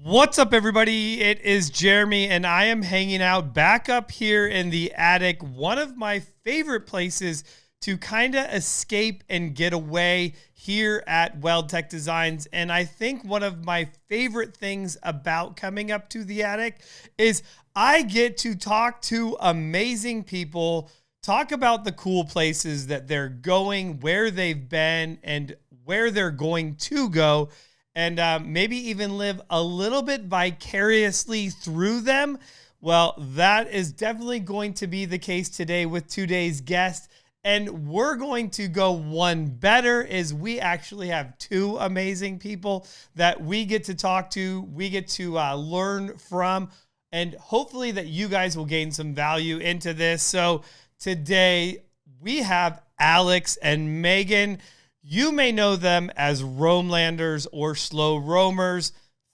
What's up, everybody? It is Jeremy, and I am hanging out back up here in the attic, one of my favorite places to kind of escape and get away here at Weld Tech Designs. And I think one of my favorite things about coming up to the attic is I get to talk to amazing people, talk about the cool places that they're going, where they've been, and where they're going to go. And maybe even live a little bit vicariously through them. Well, that is definitely going to be the case today with today's guest. And we're going to go one better, is we actually have two amazing people that we get to talk to, we get to learn from, and hopefully that you guys will gain some value into this. So today we have Alex and Megan. You may know them as Roamlanders or Slow Roamers.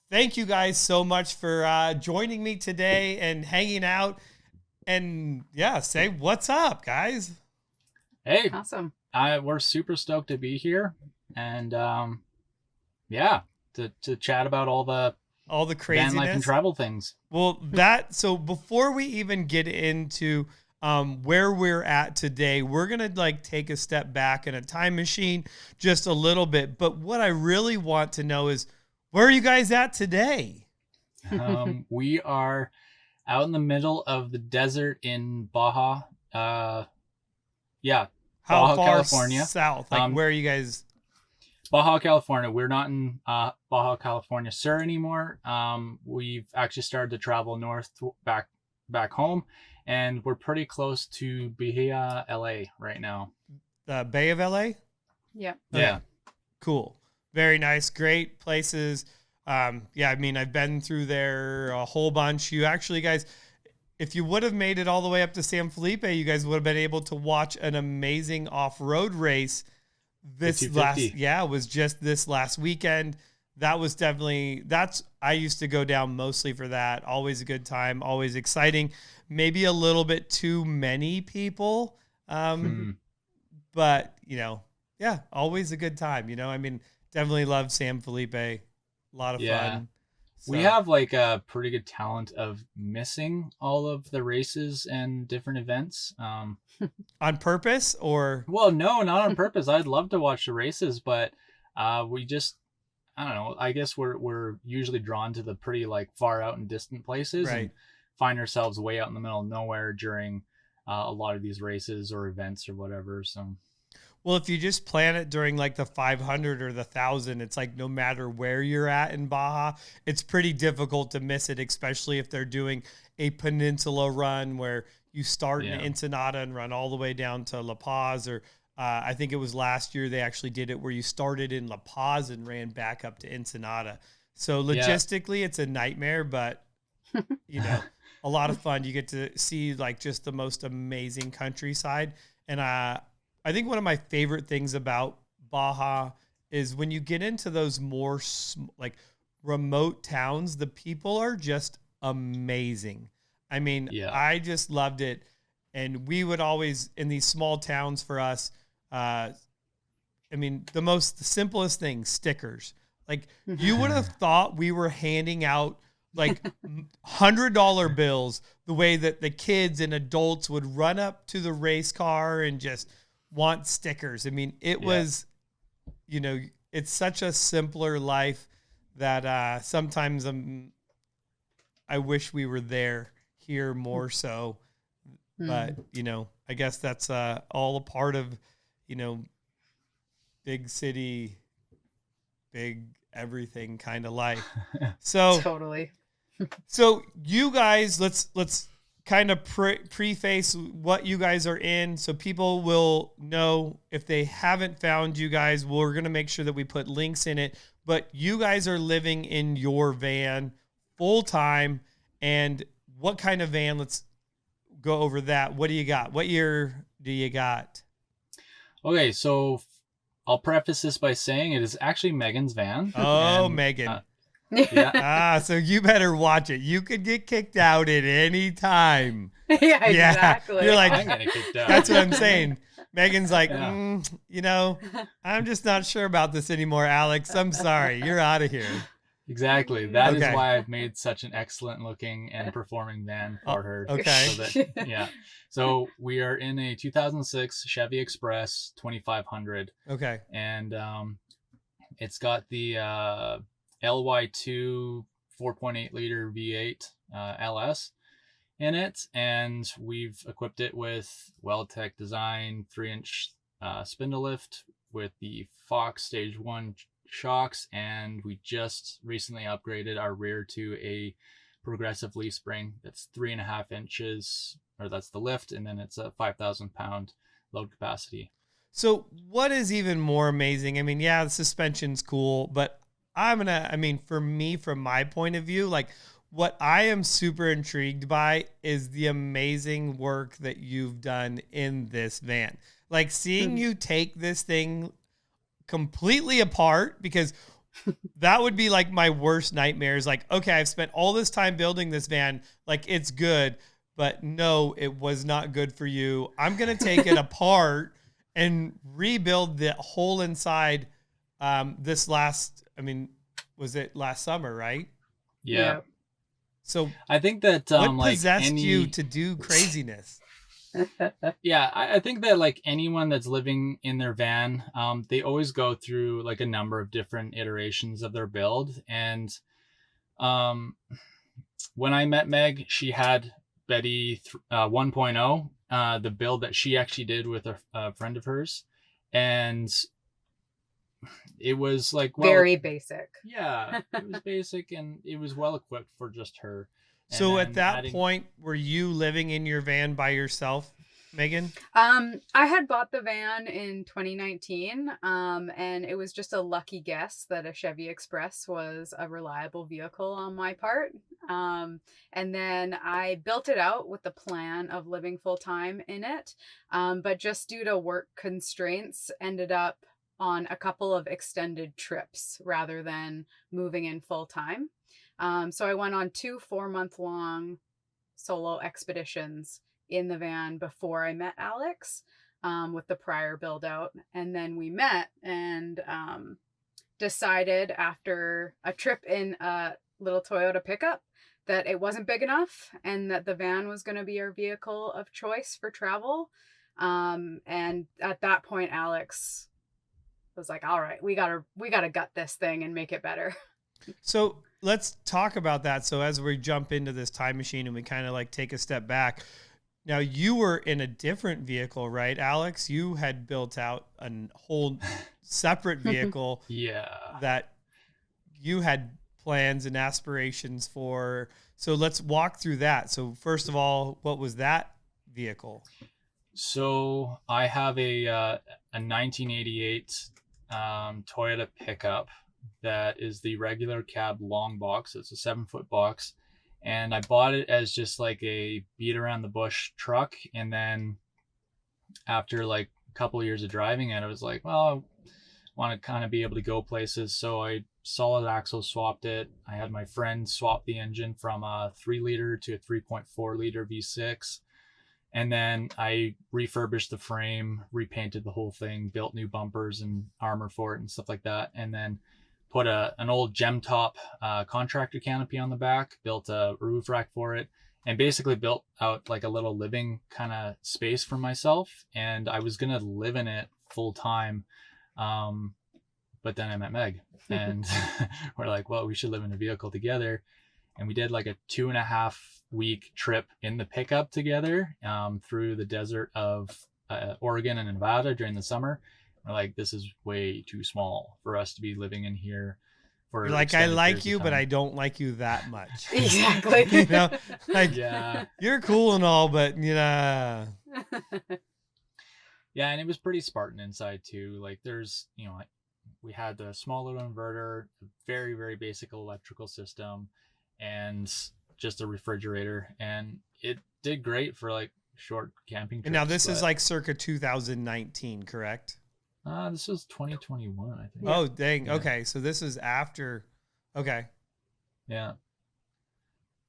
Thank you guys so much for joining me today and hanging out. And yeah, say what's up, guys. Hey, awesome. We're super stoked to be here, and to chat about all the craziness, van life and travel things. Well, so before we even get into where we're at today, we're going to take a step back in a time machine just a little bit. But what I really want to know is, where are you guys at today? We are out in the middle of the desert in Baja. How Baja, far California. South? Where are you guys? Baja, California. We're not in Baja, California Sur anymore. We've actually started to travel north back home. And we're pretty close to Baja, LA right now. The Bay of LA? Yeah. Yeah. Cool. Very nice. Great places. I've been through there a whole bunch. You actually, guys, if you would have made it all the way up to San Felipe, you guys would have been able to watch an amazing off-road race. Was just this last weekend. That was I used to go down mostly for that. Always a good time, always exciting. Maybe a little bit too many people. But, always a good time. Definitely love San Felipe. A lot of fun. So. We have a pretty good talent of missing all of the races and different events. On purpose or? Well, no, not on purpose. I'd love to watch the races, but we just, I don't know. I guess we're usually drawn to the pretty far out and distant places, right, and find ourselves way out in the middle of nowhere during a lot of these races or events or whatever. So, well, if you just plan it during the 500 or the 1,000, it's no matter where you're at in Baja, it's pretty difficult to miss it, especially if they're doing a peninsula run where you start in Ensenada and run all the way down to La Paz, or I think it was last year they actually did it where you started in La Paz and ran back up to Ensenada. So logistically, it's a nightmare, but a lot of fun. You get to see just the most amazing countryside. And I think one of my favorite things about Baja is when you get into those more remote towns, the people are just amazing. I just loved it. And we would always, in these small towns for us, the simplest thing, stickers. You would have thought we were handing out $100 bills the way that the kids and adults would run up to the race car and just want stickers. It was, it's such a simpler life that sometimes I wish we were here more so. But, I guess that's all a part of, big city, big everything kind of life. So totally. So you guys, let's kind of preface what you guys are in so people will know if they haven't found you guys. We're going to make sure that we put links in it. But you guys are living in your van full time. And what kind of van? Let's go over that. What do you got? What year do you got? Okay, so I'll preface this by saying it is actually Megan's van. Oh, Megan. So you better watch it. You could get kicked out at any time. Yeah, exactly. You're I'm gonna get kicked out. That's what I'm saying. Megan's like, I'm just not sure about this anymore, Alex. I'm sorry. You're out of here. Exactly. That is Okay. why I've made such an excellent looking and performing van for her. Okay. So that, yeah. So we are in a 2006 Chevy Express 2500, Okay. and it's got the LY2 4.8 liter V8 LS in it, and we've equipped it with Weldtech design 3-inch spindle lift with the Fox Stage 1 shocks, and we just recently upgraded our rear to a progressive leaf spring that's 3.5 inches, or that's the lift, and then it's a 5,000 pound load capacity. So what is even more amazing? I mean, yeah, the suspension's cool, but for me, from my point of view, like what I am super intrigued by is the amazing work that you've done in this van. Like seeing you take this thing completely apart, because that would be like my worst nightmares. Like, okay, I've spent all this time building this van, like it's good, but no, it was not good for you. I'm going to take it apart and rebuild the whole inside. Was it last summer, right? Yeah. So I think that what like possessed you to do craziness? Yeah, I think that like anyone that's living in their van, they always go through like a number of different iterations of their build. And when I met Meg, she had Betty 1.0, the build that she actually did with a friend of hers. And it was like very basic. Yeah, it was basic, and it was well equipped for just her. So at that point, were you living in your van by yourself, Megan? I had bought the van in 2019, and it was just a lucky guess that a Chevy Express was a reliable vehicle on my part. And then I built it out with the plan of living full time in it, but just due to work constraints, ended up on a couple of extended trips rather than moving in full time. So I went on 2 4-month-long solo expeditions in the van before I met Alex, with the prior build out. And then we met and decided after a trip in a little Toyota pickup that it wasn't big enough and that the van was going to be our vehicle of choice for travel. And at that point, Alex was like, all right, we gotta gut this thing and make it better. So let's talk about that. So as we jump into this time machine and we kind of like take a step back, now you were in a different vehicle, right, Alex? You had built out a whole separate vehicle that you had plans and aspirations for. So let's walk through that. So first of all, what was that vehicle? So I have a 1988 Toyota pickup that is the regular cab long box. It's a 7-foot box, and I bought it as just like a beat around the bush truck. And then after like a couple of years of driving it, I was like, well, I want to kind of be able to go places. So I solid axle swapped it. I had my friend swap the engine from a 3-liter to a 3.4 liter V6. And then I refurbished the frame, repainted the whole thing, built new bumpers and armor for it and stuff like that. And then put an old gem top contractor canopy on the back, built a roof rack for it, and basically built out like a little living kind of space for myself. And I was going to live in it full time. But then I met Meg and we're like, well, we should live in a vehicle together. And we did like a 2.5-week trip in the pickup together through the desert of Oregon and Nevada during the summer. We're like, this is way too small for us to be living in here. For You're like, I like you, but I don't like you that much. Exactly. You know, like, you're cool and all, but Yeah, and it was pretty Spartan inside too. Like there's, we had the small little inverter, a very, very basic electrical system, and just a refrigerator, and it did great for like short camping trips. And now this is like circa 2019, correct? This was 2021, I think. Oh, dang. Yeah. Okay. So this is after. Okay. Yeah.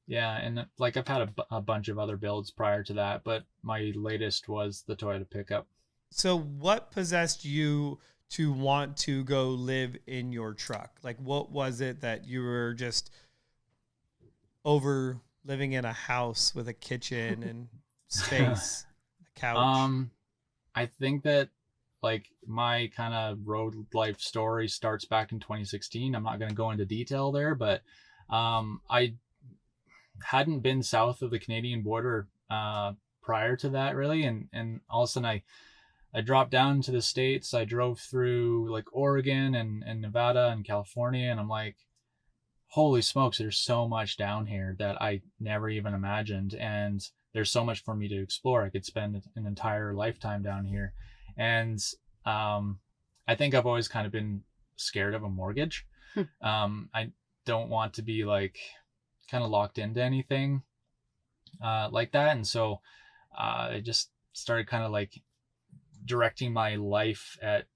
And like I've had a bunch of other builds prior to that, but my latest was the Toyota pickup. So what possessed you to want to go live in your truck? Like, what was it that you were just over living in a house with a kitchen and space, a couch? I think that like my kind of road life story starts back in 2016. I'm not going to go into detail there, but I hadn't been south of the Canadian border prior to that really, and all of a sudden I dropped down to the States. I drove through like Oregon and Nevada and California, and I'm like, holy smokes, there's so much down here that I never even imagined. And there's so much for me to explore. I could spend an entire lifetime down here. And I think I've always kind of been scared of a mortgage. I don't want to be like kind of locked into anything like that. And so I just started kind of like directing my life at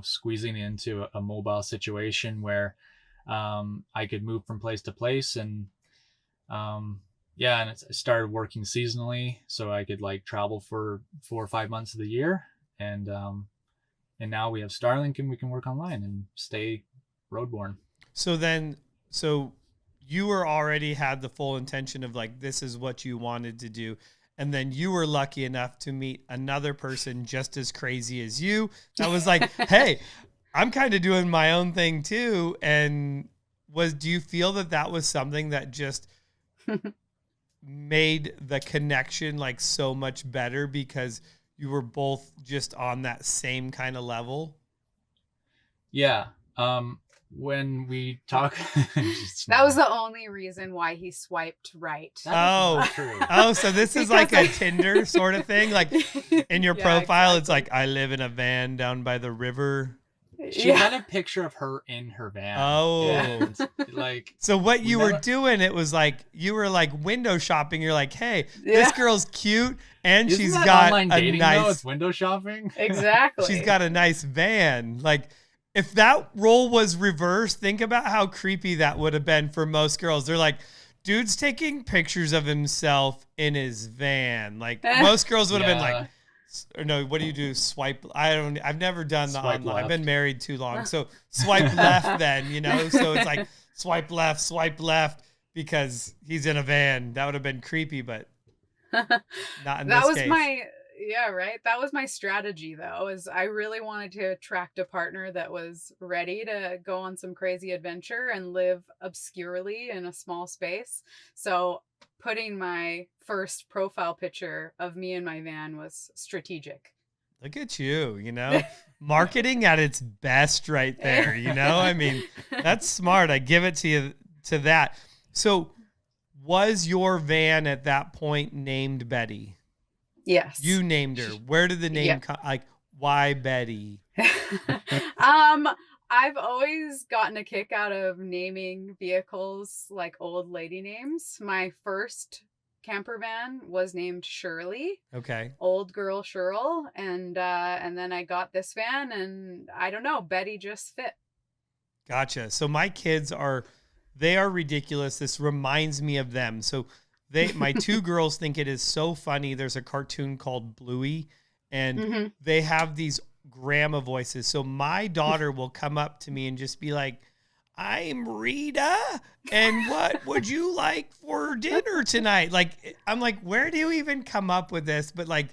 squeezing into a mobile situation where I could move from place to place. And and I started working seasonally so I could like travel for 4 or 5 months of the year. And now we have Starlink and we can work online and stay roadborne. So you were already had the full intention of like, this is what you wanted to do. And then you were lucky enough to meet another person just as crazy as you. That was like, hey, I'm kind of doing my own thing too. And do you feel that was something that just made the connection like so much better because you were both just on that same kind of level? Yeah. When we talk, that was the only reason why he swiped right. Oh, so this is like a Tinder sort of thing. Like in your profile, exactly. It's like, I live in a van down by the river. She had a picture of her in her van. Oh, and, like, so what you were doing, it was like, you were like window shopping. You're like, hey, this girl's cute. And Isn't she's that got online a dating, nice, though? It's window shopping. Exactly. She's got a nice van. Like, if that role was reversed, think about how creepy that would have been for most girls. They're like, dude's taking pictures of himself in his van. Like most girls would have been like, or no, what do you do? Swipe. I've never done the online. Left. I've been married too long. So swipe left then, so it's like swipe left because he's in a van. That would have been creepy, but not in this case. That was my strategy though, is I really wanted to attract a partner that was ready to go on some crazy adventure and live obscurely in a small space. So putting my first profile picture of me in my van was strategic. Look at you, marketing at its best right there, I mean, that's smart. I give it to you to that. So was your van at that point named Betty? Yes. You named her. Where did the name come? Like, why Betty? I've always gotten a kick out of naming vehicles like old lady names. My first camper van was named Shirley. Okay. Old girl Shirl. And then I got this van and I don't know, Betty just fit. Gotcha. So my kids they are ridiculous. This reminds me of them. So my two girls think it is so funny. There's a cartoon called Bluey, and they have these grandma voices. So my daughter will come up to me and just be like, I'm Rita, and what would you like for dinner tonight? Like, I'm like, where do you even come up with this? But like,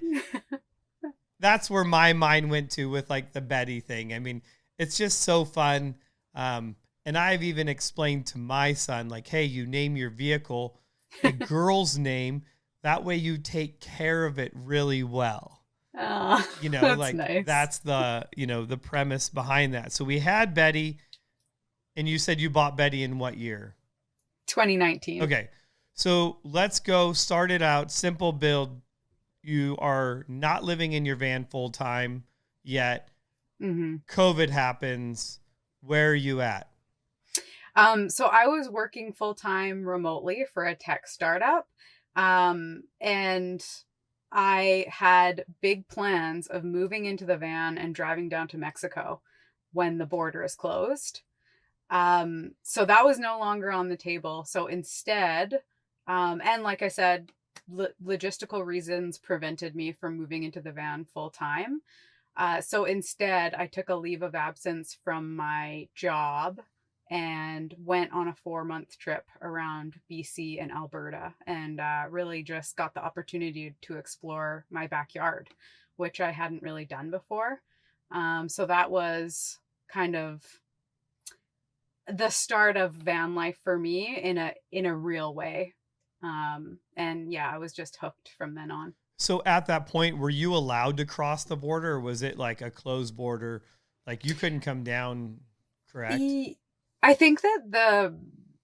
that's where my mind went to with like the Betty thing. I mean, it's just so fun. And I've even explained to my son, like, hey, you name your vehicle a girl's name. That way you take care of it really well. That's like nice. That's the, the premise behind that. So we had Betty, and you said you bought Betty in what year? 2019. Okay. So let's go start it out. Simple build. You are not living in your van full time yet. COVID happens. Where are you at? So I was working full-time remotely for a tech startup. And I had big plans of moving into the van and driving down to Mexico when the border is closed. So that was no longer on the table. So instead, and like I said, logistical reasons prevented me from moving into the van full time. So instead, I took a leave of absence from my job and went on a 4-month trip around BC and Alberta, and really just got the opportunity to explore my backyard, which I hadn't really done before. So that was kind of the start of van life for me in a real way. And yeah, I was just hooked from then on. So at that point, were you allowed to cross the border, or was it like a closed border? Like you couldn't come down, correct? I think that the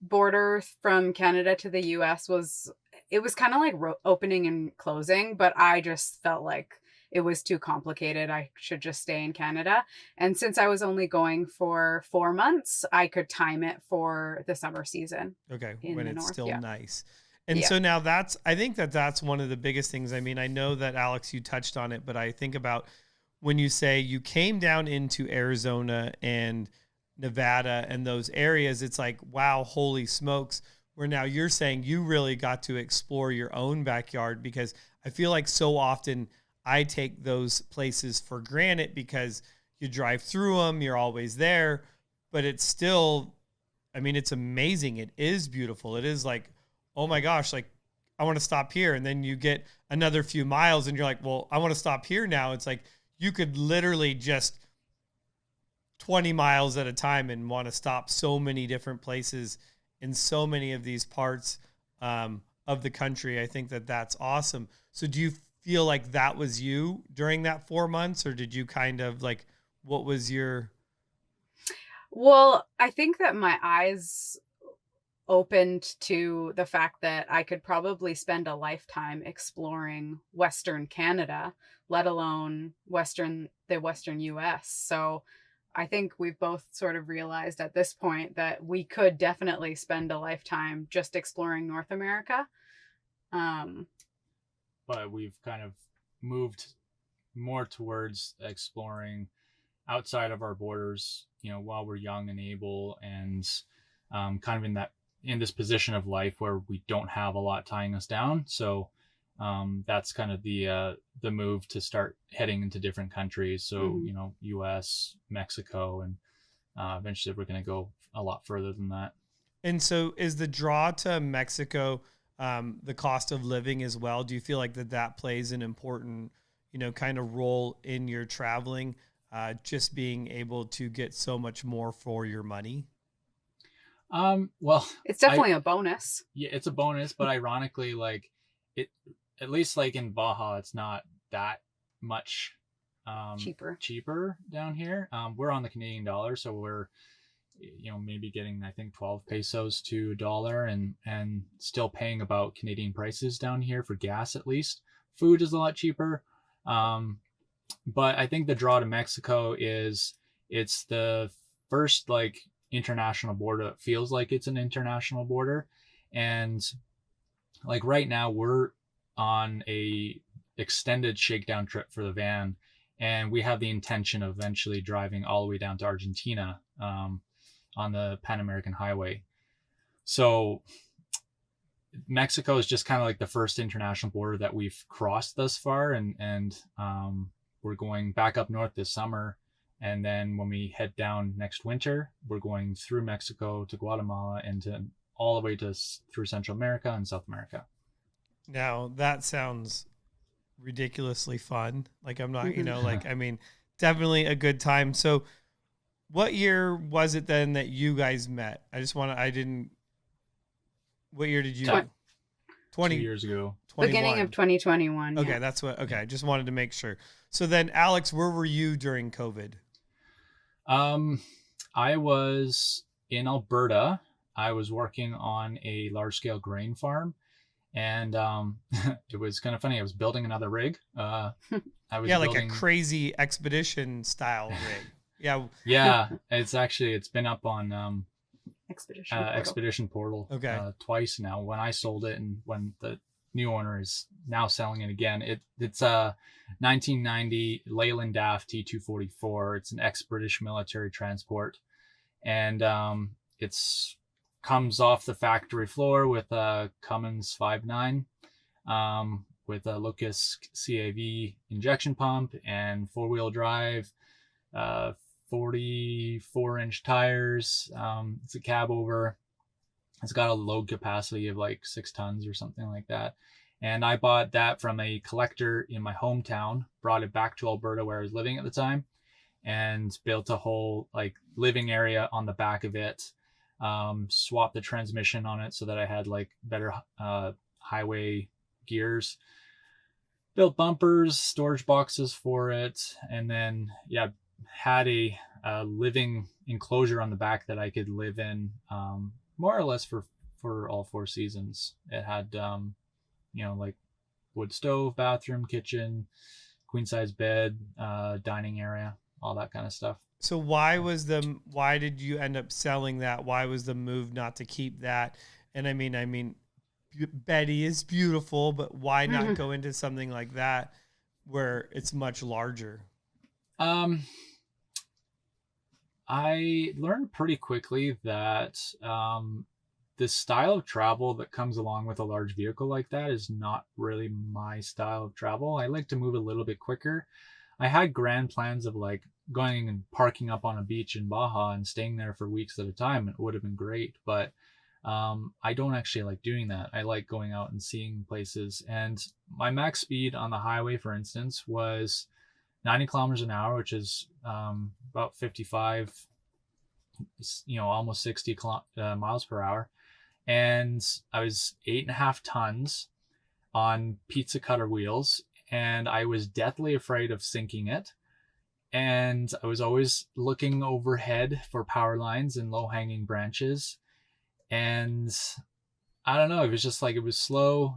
border from Canada to the US was kind of like opening and closing, but I just felt like it was too complicated. I should just stay in Canada. And since I was only going for 4 months, I could time it for the summer season. Okay, in when the it's north, still yeah. nice. And Yeah. so now I think that's one of the biggest things. I mean, I know that Alex, you touched on it, but I think about when you say you came down into Arizona and Nevada and those areas, it's like, wow, holy smokes. Where now you're saying you really got to explore your own backyard, because I feel like so often I take those places for granted because you drive through them, you're always there, but it's still, I mean, it's amazing. It is beautiful. It is like, oh my gosh, like I want to stop here. And then you get another few miles and you're like, well, I want to stop here now. It's like you could literally just 20 miles at a time and want to stop so many different places in so many of these parts of the country. I think that that's awesome. So do you feel like that was you during that 4 months, or did you kind of like, what was your... Well, I think that my eyes opened to the fact that I could probably spend a lifetime exploring Western Canada, let alone the Western US. So I think we've both sort of realized at this point that we could definitely spend a lifetime just exploring North America. But we've kind of moved more towards exploring outside of our borders, while we're young and able, and kind of in this position of life where we don't have a lot tying us down. So that's kind of the move to start heading into different countries. So, US, Mexico, and eventually we're going to go a lot further than that. And so is the draw to Mexico the cost of living as well? Do you feel like that plays an important, kind of role in your traveling, just being able to get so much more for your money? Well, it's definitely a bonus. Yeah, it's a bonus, but ironically, like it, at least like in Baja, it's not that much cheaper down here. We're on the Canadian dollar, so we're maybe getting, I think, 12 pesos to $1, and still paying about Canadian prices down here for gas. At least food is a lot cheaper. But I think the draw to Mexico is it's the first like international border. It feels like it's an international border, and like right now we're on a extended shakedown trip for the van, and we have the intention of eventually driving all the way down to Argentina on the Pan American Highway. So Mexico is just kind of like the first international border that we've crossed thus far, and we're going back up north this summer, and then when we head down next winter, we're going through Mexico to Guatemala and all the way through Central America and South America. Now that sounds ridiculously fun. Like I'm not, like, I mean, definitely a good time. So what year was it then that you guys met? What year did you? 2 years ago. 21. Beginning of 2021. Okay, yeah. that's what. Okay, I just wanted to make sure. So then, Alex, where were you during COVID? I was in Alberta. I was working on a large-scale grain farm, and it was kind of funny. I was building another rig. I was like a crazy expedition style rig. Yeah. It's been up on Expedition Portal okay. Twice now. When I sold it and when the new owner is now selling it again. It's a 1990 Leyland DAF T244. It's an expedition military transport, and it's comes off the factory floor with a Cummins 5.9. with a Lucas CAV injection pump and 4-wheel drive, 44-inch tires. It's a cab over. It's got a load capacity of like 6 tons or something like that. And I bought that from a collector in my hometown, brought it back to Alberta where I was living at the time, and built a whole like living area on the back of it. Swapped the transmission on it so that I had like better highway gears. Built bumpers, storage boxes for it, and then had a living enclosure on the back that I could live in more or less for all 4 seasons. It had like wood stove, bathroom, kitchen, queen size bed, dining area, all that kind of stuff. So why did you end up selling that? Why was the move not to keep that? And I mean, Betty is beautiful, but why not go into something like that where it's much larger? I learned pretty quickly that the style of travel that comes along with a large vehicle like that is not really my style of travel. I like to move a little bit quicker. I had grand plans of like going and parking up on a beach in Baja and staying there for weeks at a time. It would have been great, but I don't actually like doing that. I like going out and seeing places. And my max speed on the highway, for instance, was 90 kilometers an hour, which is about 55, almost 60 miles per hour. And I was 8.5 tons on pizza cutter wheels, and I was deathly afraid of sinking it. And I was always looking overhead for power lines and low hanging branches. And I don't know, it was just like, it was slow.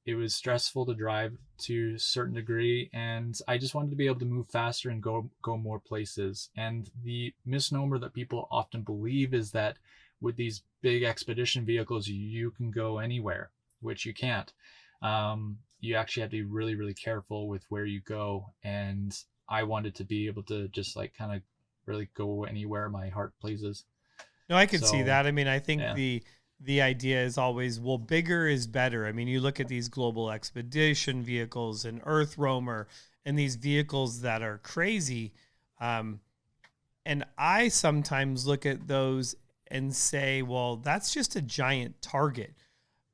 It was stressful to drive to a certain degree, and I just wanted to be able to move faster and go more places. And the misnomer that people often believe is that with these big expedition vehicles, you can go anywhere, which you can't. You actually have to be really, really careful with where you go. And I wanted to be able to just like kind of really go anywhere my heart pleases. No, I could see that. I mean, I think the idea is always, well, bigger is better. I mean, you look at these global expedition vehicles and Earth Roamer and these vehicles that are crazy. And I sometimes look at those and say, well, that's just a giant target,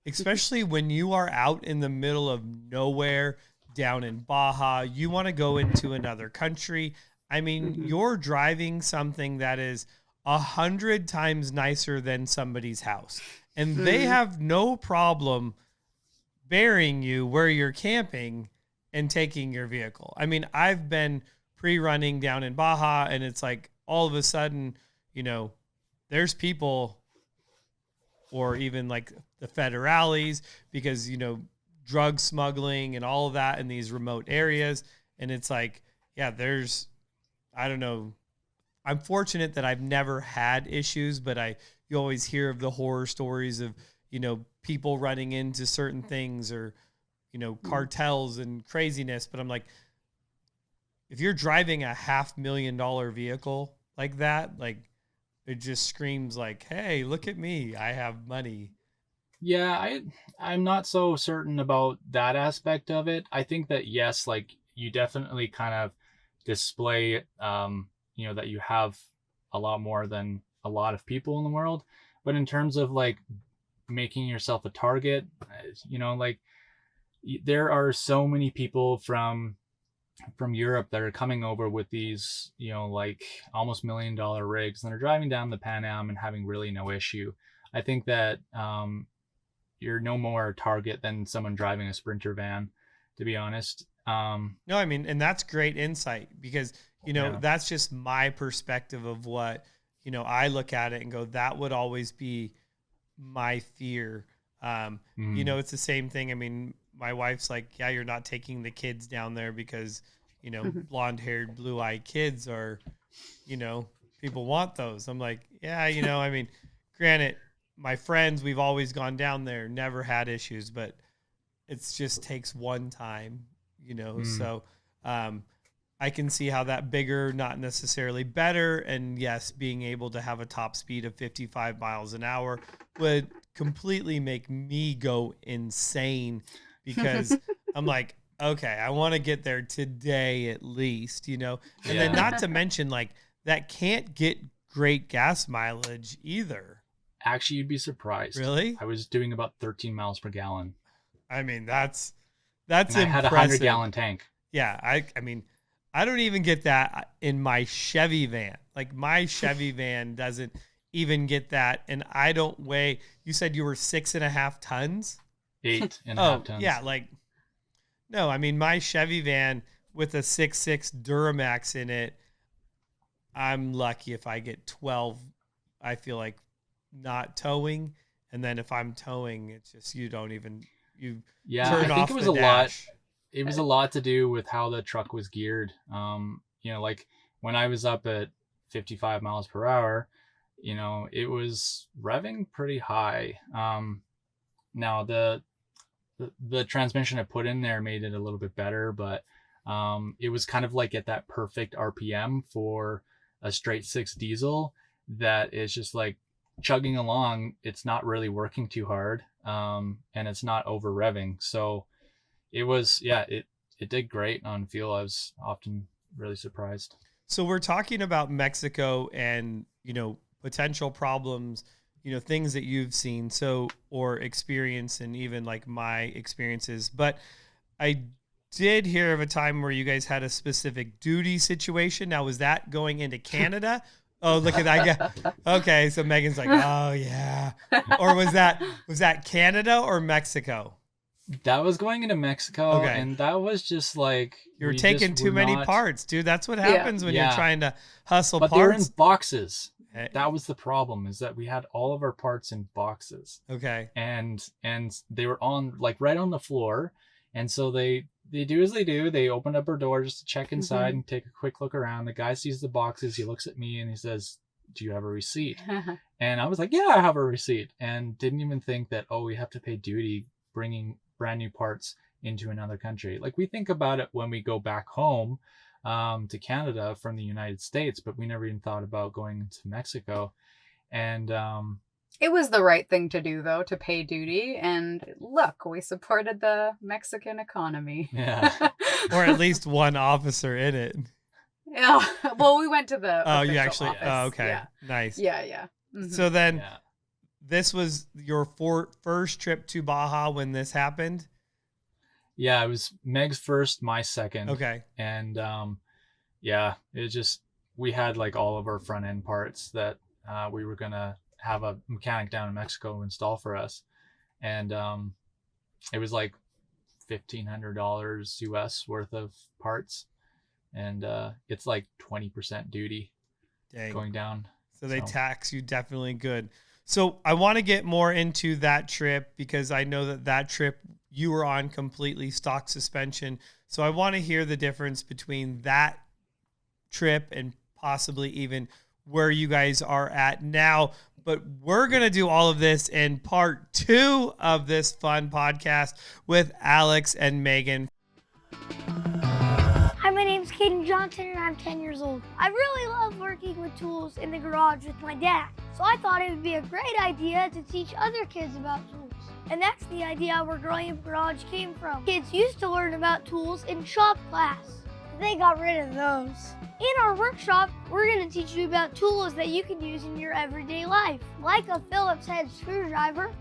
especially when you are out in the middle of nowhere down in Baja. You want to go into another country. I mean, you're driving something that is 100 times nicer than somebody's house, and they have no problem burying you where you're camping and taking your vehicle. I mean, I've been pre-running down in Baja, and it's like all of a sudden, there's people, or even like the federales, because, drug smuggling and all of that in these remote areas. And it's like, I don't know. I'm fortunate that I've never had issues, but you always hear of the horror stories of, people running into certain things, or, cartels and craziness. But I'm like, if you're driving a $500,000 vehicle like that, like, it just screams like, hey, look at me, I have money. Yeah, I'm not so certain about that aspect of it. I think that, yes, like, you definitely kind of display that you have a lot more than a lot of people in the world. But in terms of like making yourself a target, like, there are so many people from Europe that are coming over with these, like almost $1 million rigs, and they're driving down the Pan Am and having really no issue. I think that you're no more a target than someone driving a Sprinter van, to be honest. No, I mean, and that's great insight, because, that's just my perspective of what, I look at it and go, that would always be my fear. It's the same thing. I mean, my wife's like, yeah, you're not taking the kids down there because, blonde haired, blue eyed kids are, people want those. I'm like, yeah, I mean, granted, my friends, we've always gone down there, never had issues, but it's just takes one time, so I can see how that bigger, not necessarily better. And yes, being able to have a top speed of 55 miles an hour would completely make me go insane, because I'm like, okay, I want to get there today at least, you know? And then not to mention like that can't get great gas mileage either. Actually, you'd be surprised. Really? I was doing about 13 miles per gallon. I mean, that's And I had a impressive. 100-gallon tank. Yeah, I mean, I don't even get that in my Chevy van. Like my Chevy van doesn't even get that, and I don't weigh. You said you were 6.5 tons. 8.5 tons. Yeah, like no, I mean my Chevy van with a 6.6 Duramax in it. I'm lucky if I get 12. I feel like not towing, and then if I'm towing, it's just you don't even I turn think off it was the a dash. lot. It was a lot to do with how the truck was geared. Like when I was up at 55 miles per hour, it was revving pretty high. Now the transmission I put in there made it a little bit better, but it was kind of like at that perfect RPM for a straight six diesel that is just like chugging along. It's not really working too hard, and it's not over revving. So it was, it did great on fuel. I was often really surprised. So we're talking about Mexico and, potential problems, things that you've seen, or experience, and even like my experiences. But I did hear of a time where you guys had a specific duty situation. Now, was that going into Canada? Oh, look at that. Okay. So Megan's like, oh yeah. Or was that Canada or Mexico? That was going into Mexico, Okay. and that was just like You were taking too many parts, dude. That's what happens when you're trying to hustle but parts. they were in boxes. Hey. That was the problem, is that we had all of our parts in boxes. Okay. And they were on like right on the floor. And so they do as they do. They open up our door just to check inside and take a quick look around. The guy sees the boxes. He looks at me and he says, "Do you have a receipt?" And I was like, "Yeah, I have a receipt." And didn't even think that, we have to pay duty bringing brand new parts into another country. Like we think about it when we go back home to Canada from the United States, but we never even thought about going to Mexico. And it was the right thing to do, though, to pay duty. And look, we supported the Mexican economy. Yeah. Or at least one officer in it. Yeah. Well, we went to the you actually office. Oh, okay. Yeah. Nice. Yeah. Mm-hmm. So then this was your first trip to Baja when this happened? Yeah, it was Meg's first, my second. Okay. And it just, we had like all of our front end parts that we were going to have a mechanic down in Mexico install for us. And it was like $1,500 US worth of parts. And it's like 20% duty. Dang. Going down. So they tax you definitely good. So I want to get more into that trip because I know that trip you were on completely stock suspension. So I want to hear the difference between that trip and possibly even where you guys are at now. But we're going to do all of this in part 2 of this fun podcast with Alex and Megan. Hi, my name's Caden Johnson and I'm 10 years old. I really love working with tools in the garage with my dad. So I thought it would be a great idea to teach other kids about tools. And that's the idea where Growing Up Garage came from. Kids used to learn about tools in shop class. They got rid of those. In our workshop, we're going to teach you about tools that you can use in your everyday life, like a Phillips head screwdriver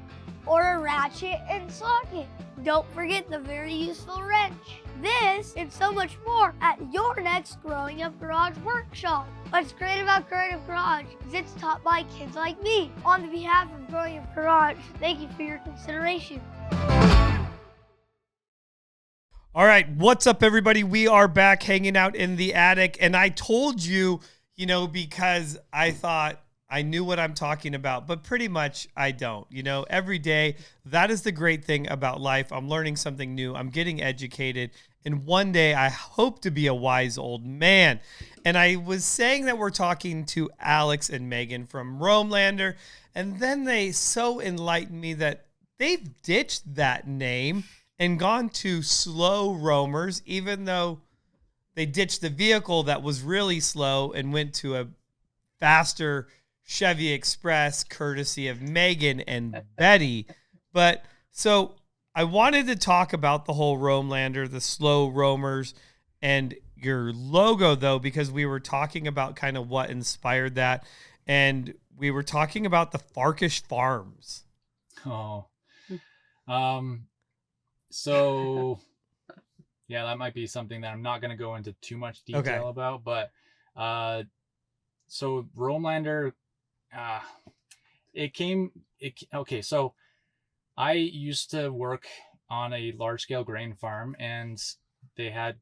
or a ratchet and socket. Don't forget the very useful wrench. This and so much more at your next Growing Up Garage workshop. What's great about Growing Up Garage is it's taught by kids like me. On behalf of Growing Up Garage, thank you for your consideration. All right, what's up, everybody? We are back hanging out in the attic, and I told you, because I thought I knew what I'm talking about, but pretty much I don't. Every day, that is the great thing about life. I'm learning something new. I'm getting educated, and one day I hope to be a wise old man. And I was saying that we're talking to Alex and Megan from Romelander, and then they so enlightened me that they've ditched that name and gone to Slow Roamers, even though they ditched the vehicle that was really slow and went to a faster Chevy Express, courtesy of Megan and Betty. But so I wanted to talk about the whole Roamlander, the slow roamers, and your logo, though, because we were talking about kind of what inspired that. And we were talking about the Farkish Farms. Oh, so yeah, that might be something that I'm not going to go into too much detail about, but, so Roamlander, okay. So I used to work on a large scale grain farm, and they had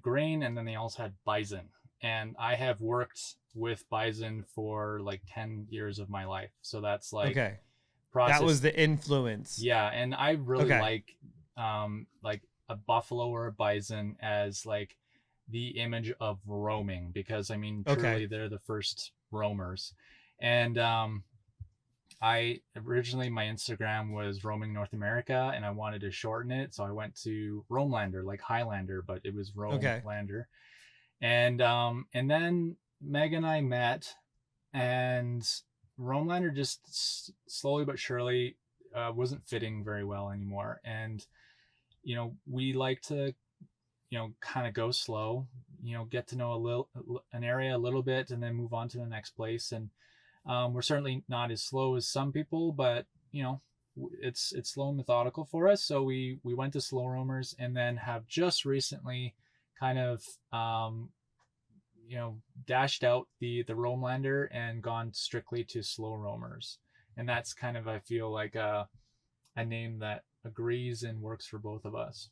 grain, and then they also had bison. And I have worked with bison for like 10 years of my life. So that's like, that was the influence. Yeah. And I really like a buffalo or a bison as like the image of roaming, because I mean, truly they're the first roamers. And, I originally, my Instagram was Roaming North America, and I wanted to shorten it. So I went to Roamlander, like Highlander, but it was Roamlander. And then Meg and I met, and Roamlander just slowly but surely wasn't fitting very well anymore. And, you know, we like to, you know, kind of go slow, you know, get to know an area a little bit and then move on to the next place. And we're certainly not as slow as some people, but, you know, it's slow and methodical for us. So we went to slow roamers, and then have just recently kind of, you know, dashed out the Roamlander and gone strictly to slow roamers. And that's kind of, I feel like a name that agrees and works for both of us.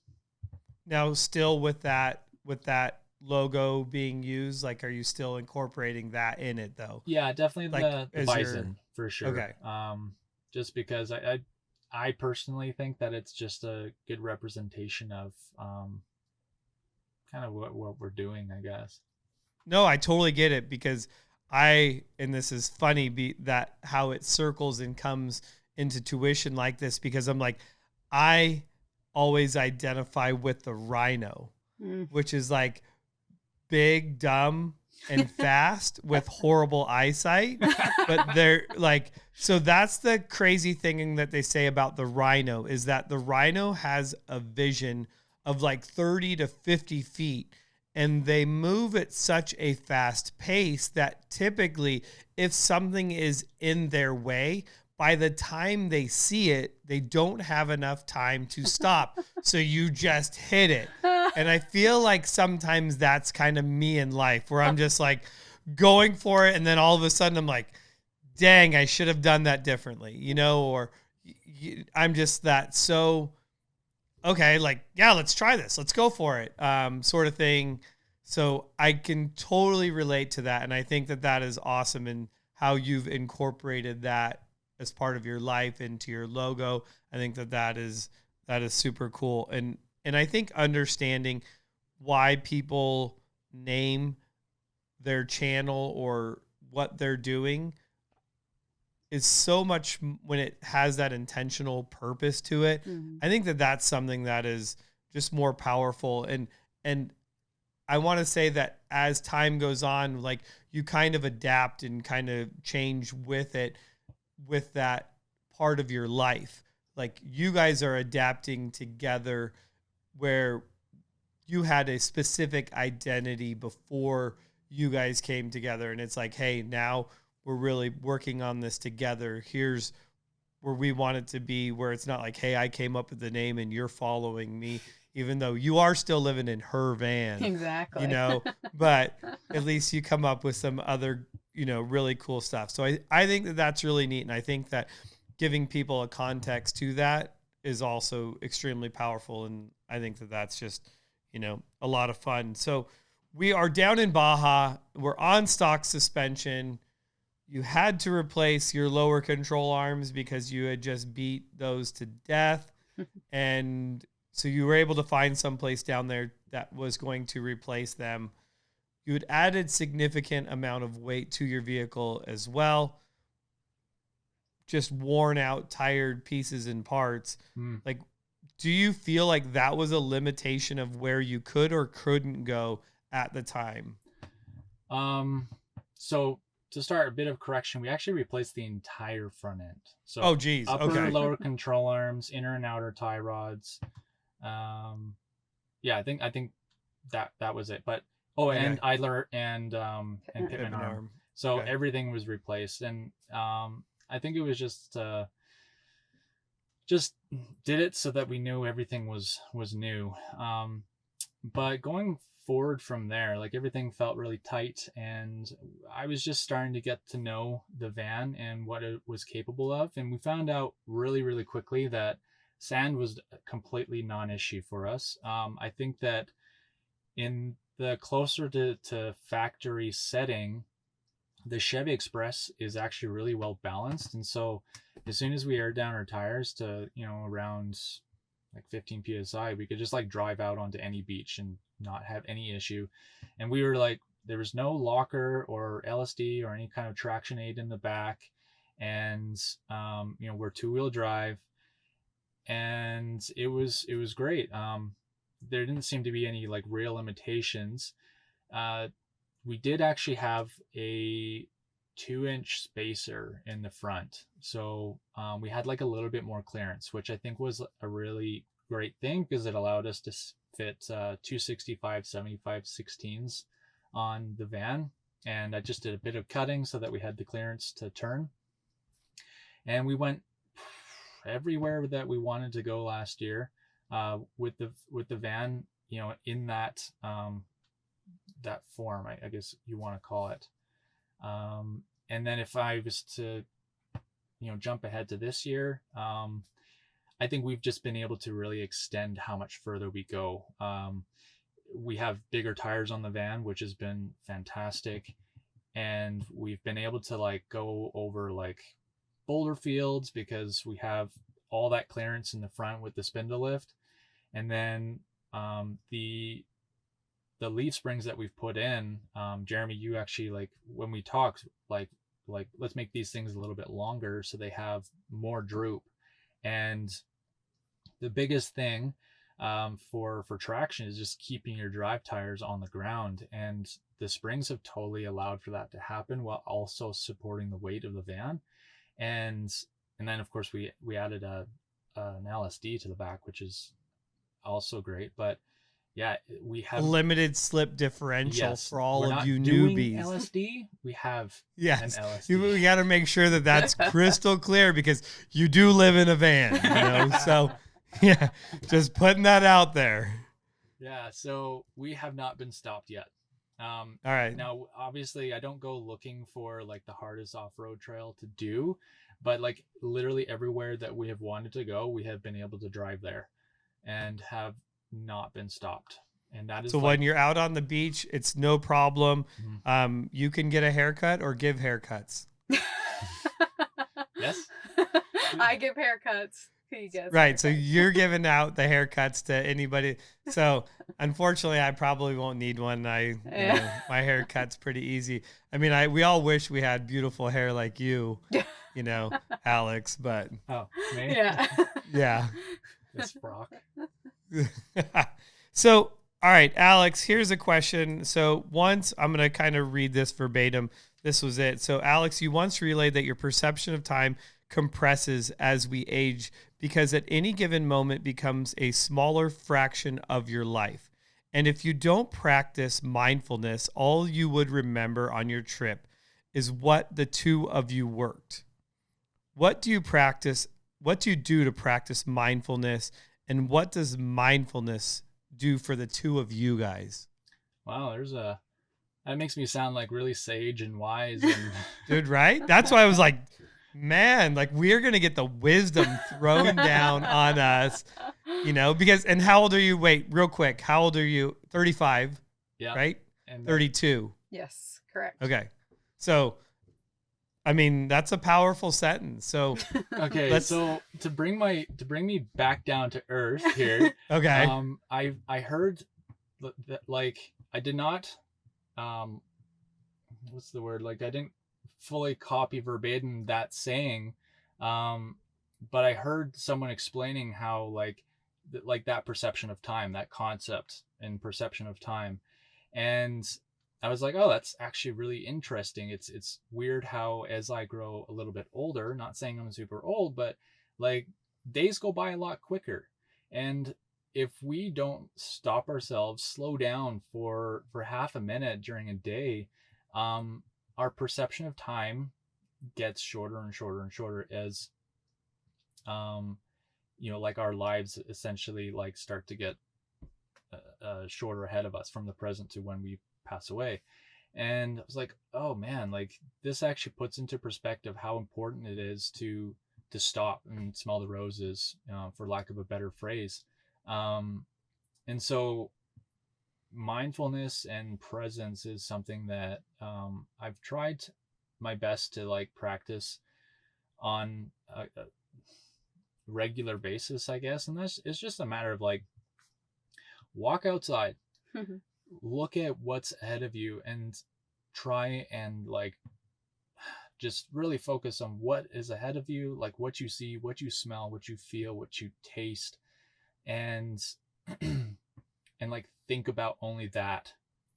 Now, still with that logo being used, like, are you still incorporating that in it though? Yeah, definitely, like, the bison for sure. Okay. Just because I personally think that it's just a good representation of kind of what we're doing, I guess. No, I totally get it, because and this is funny, that how it circles and comes into tuition like this, because I'm like, I always identify with the rhino, which is like big, dumb, and fast with horrible eyesight. But they're like, so that's the crazy thing that they say about the rhino, is that the rhino has a vision of like 30 to 50 feet. And they move at such a fast pace that typically, if something is in their way, by the time they see it, they don't have enough time to stop. So you just hit it. And I feel like sometimes that's kind of me in life, where I'm just like going for it. And then all of a sudden I'm like, dang, I should have done that differently, you know, or I'm just that so, okay, like, yeah, let's try this. Let's go for it, sort of thing. So I can totally relate to that. And I think that is awesome, in how you've incorporated that as part of your life into your logo. I think that is super cool. And I think understanding why people name their channel or what they're doing is so much, when it has that intentional purpose to it. I think that's something that is just more powerful. And I want to say that as time goes on, like, you kind of adapt and kind of change with it, with that part of your life. Like, you guys are adapting together, where you had a specific identity before you guys came together. And it's like, hey, now we're really working on this together. Here's where we want it to be, where it's not like, hey, I came up with the name and you're following me, even though you are still living in her van. Exactly. You know, but at least you come up with some other, you know, really cool stuff. So I think that's really neat. And I think that giving people a context to that is also extremely powerful. And I think that's just, you know, a lot of fun. So we are down in Baja. We're on stock suspension. You had to replace your lower control arms because you had just beat those to death. And so you were able to find someplace down there that was going to replace them. You had added significant amount of weight to your vehicle as well. Just worn out, tired pieces and parts. Like, do you feel like that was a limitation of where you could or couldn't go at the time? So to start, a bit of correction. We actually replaced the entire front end. So Oh, geez. upper, Okay. lower control arms, inner and outer tie rods. Yeah, I think that was it. But Okay. and idler and Pitman Pitman arm. arm. So Okay. everything was replaced, and I think it was just did it so that we knew everything was new. But going forward from there, like everything felt really tight, and I was just starting to get to know the van and what it was capable of. And we found out really, really quickly that sand was a completely non-issue for us. I think that in the closer to factory setting, the Chevy Express is actually really well balanced. And so as soon as we aired down our tires to, around like 15 psi, we could just like drive out onto any beach and not have any issue. And we were like, there was no locker or LSD or any kind of traction aid in the back. And, we're 2-wheel drive, and it was great. There didn't seem to be any like real limitations. We did actually have a 2-inch spacer in the front. So we had like a little bit more clearance, which I think was a really great thing because it allowed us to fit 265 75 16s on the van. And I just did a bit of cutting so that we had the clearance to turn. And we went everywhere that we wanted to go last year with the van, in that that form, I guess you want to call it. And then if I was to, jump ahead to this year, I think we've just been able to really extend how much further we go. We have bigger tires on the van, which has been fantastic. And we've been able to like go over like boulder fields because we have all that clearance in the front with the spindle lift. And then the leaf springs that we've put in, Jeremy, you actually, like when we talked, like let's make these things a little bit longer so they have more droop. And the biggest thing for traction is just keeping your drive tires on the ground, and the springs have totally allowed for that to happen while also supporting the weight of the van. And then of course we added an LSD to the back, which is also great. But yeah, we have a limited slip differential for all of you doing newbies. LSD, we have yes, an LSD. we got to make sure that that's crystal clear because you do live in a van, So yeah, just putting that out there. Yeah, so we have not been stopped yet. All right. Now, obviously, I don't go looking for like the hardest off-road trail to do, but like literally everywhere that we have wanted to go, we have been able to drive there and have not been stopped. And that is so when you're out on the beach, it's no problem. Mm-hmm. You can get a haircut or give haircuts. Yes. I give haircuts. He gets right. haircuts. So you're giving out the haircuts to anybody. So unfortunately, I probably won't need one. My haircut's pretty easy. I mean, we all wish we had beautiful hair like you, Alex, but me? yeah. This frock. So, all right, Alex, here's a question. So once I'm going to kind of read this verbatim. This was it. So Alex, you once relayed that your perception of time compresses as we age because at any given moment becomes a smaller fraction of your life. And if you don't practice mindfulness, all you would remember on your trip is what the two of you worked. What do you practice? What do you do to practice mindfulness? And what does mindfulness do for the two of you guys? Wow, that makes me sound like really sage and wise. And dude, right? That's why I was like, man, like we're going to get the wisdom thrown down on us, because, and how old are you? Wait, real quick. How old are you? 35, yeah, right? And 32. Yes, correct. Okay. So, I mean, that's a powerful sentence. So, okay. So to bring me back down to earth here. Okay. I heard that like I did not, what's the word? Like I didn't fully copy verbatim that saying, but I heard someone explaining how like that perception of time, that concept and perception of time, and I was like, oh, that's actually really interesting. It's weird how as I grow a little bit older, not saying I'm super old, but like days go by a lot quicker. And if we don't stop ourselves, slow down for half a minute during a day, our perception of time gets shorter and shorter and shorter as like our lives essentially like start to get shorter ahead of us from the present to when we pass away. And I was like, oh man, like this actually puts into perspective how important it is to stop and smell the roses, for lack of a better phrase. And so mindfulness and presence is something that I've tried my best to like practice on a regular basis, I guess. And it's just a matter of like walk outside, look at what's ahead of you, and try and like just really focus on what is ahead of you, like what you see, what you smell, what you feel, what you taste, and and like think about only that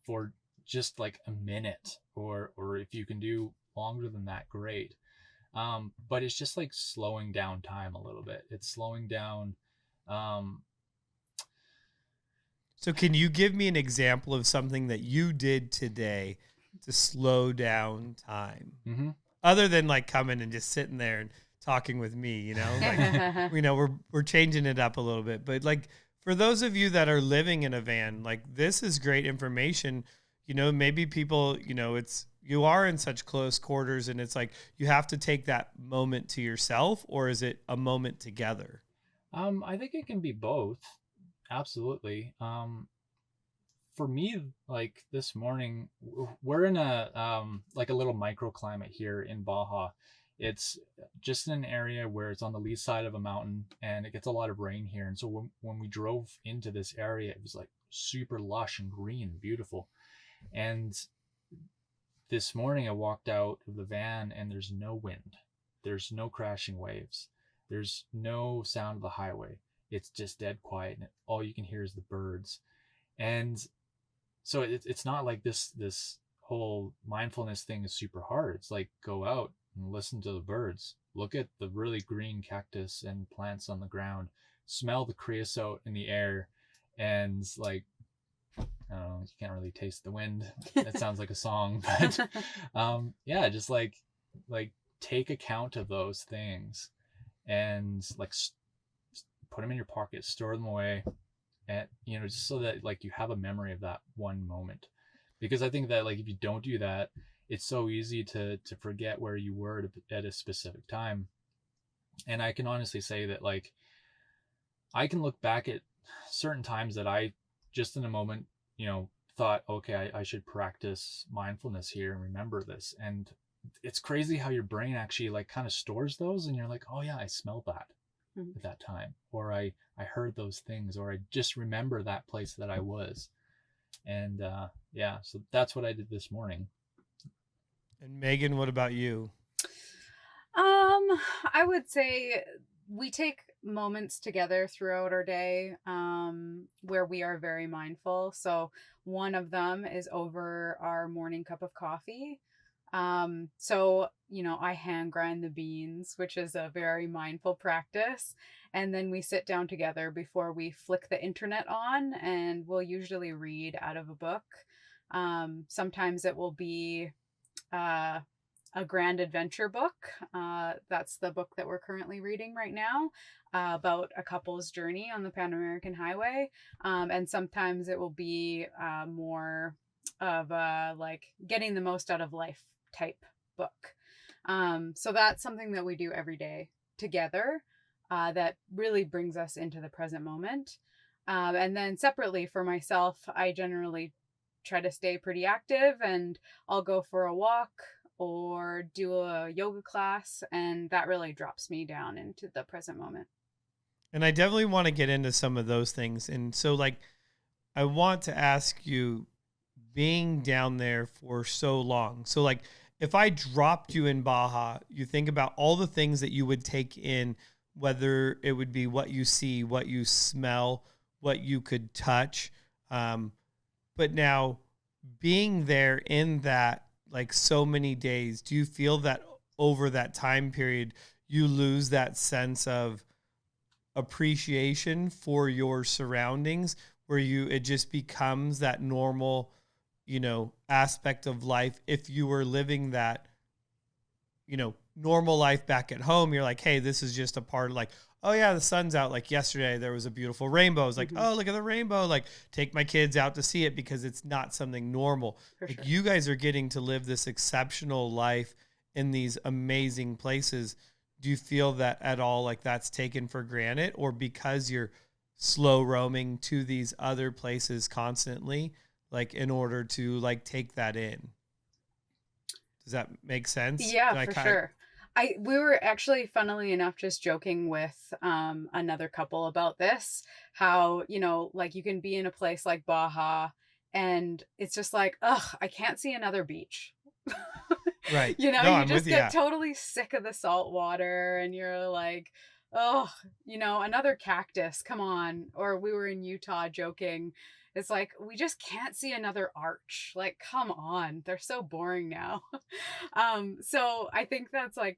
for just like a minute, or if you can do longer than that, great. But it's just like slowing down time a little bit. It's slowing down. So can you give me an example of something that you did today to slow down time? Mm-hmm. Other than like coming and just sitting there and talking with me, like, we're changing it up a little bit, but like for those of you that are living in a van, like this is great information. Maybe people, you are in such close quarters and it's like, you have to take that moment to yourself, or is it a moment together? I think it can be both. Absolutely. For me, like this morning, we're in a like a little microclimate here in Baja. It's just in an area where it's on the lee side of a mountain and it gets a lot of rain here. And so when we drove into this area, it was like super lush and green, beautiful. And this morning I walked out of the van and there's no wind. There's no crashing waves. There's no sound of the highway. It's just dead quiet and all you can hear is the birds. And so it's not like this whole mindfulness thing is super hard. It's like go out and listen to the birds, look at the really green cactus and plants on the ground, smell the creosote in the air, and like, I don't know, you can't really taste the wind. It sounds like a song, but yeah, just like take account of those things and like put them in your pocket, store them away, and just so that like you have a memory of that one moment. Because I think that like if you don't do that, it's so easy to forget where you were at a specific time. And I can honestly say that like I can look back at certain times that I just in a moment thought, okay, I should practice mindfulness here and remember this. And it's crazy how your brain actually like kind of stores those, and you're like, oh yeah, I smelled that at that time, or I heard those things, or I just remember that place that I was. And yeah, so that's what I did this morning. And Megan, what about you? I would say we take moments together throughout our day where we are very mindful. So one of them is over our morning cup of coffee. So, I hand grind the beans, which is a very mindful practice. And then we sit down together before we flick the internet on, and we'll usually read out of a book. Sometimes it will be a grand adventure book. That's the book that we're currently reading right now, about a couple's journey on the Pan American Highway. And sometimes it will be more of like getting the most out of life type book. So that's something that we do every day together that really brings us into the present moment. And then separately for myself, I generally try to stay pretty active, and I'll go for a walk or do a yoga class, and that really drops me down into the present moment. And I definitely want to get into some of those things. And so like, I want to ask you, being down there for so long. So like, if I dropped you in Baja, you think about all the things that you would take in, whether it would be what you see, what you smell, what you could touch. But now being there in that, like, so many days, do you feel that over that time period, you lose that sense of appreciation for your surroundings, where it just becomes that normal, aspect of life? If you were living that, normal life back at home, you're like, hey, this is just a part of, like, oh yeah, the sun's out. Like yesterday, there was a beautiful rainbow. It's like, oh, look at the rainbow. Like, take my kids out to see it, because it's not something normal. For Like, sure. you guys are getting to live this exceptional life in these amazing places. Do you feel that at all, like that's taken for granted, or because you're slow roaming to these other places constantly, like in order to like take that in? Does that make sense? Yeah, for sure. We were actually, funnily enough, just joking with another couple about this, how, like you can be in a place like Baja and it's just like, ugh, I can't see another beach. Right. You No, I'm just with you. get totally sick of the salt water and you're like, oh, another cactus, come on. Or we were in Utah joking. It's like, we just can't see another arch. Like, come on. They're so boring now. So I think that's like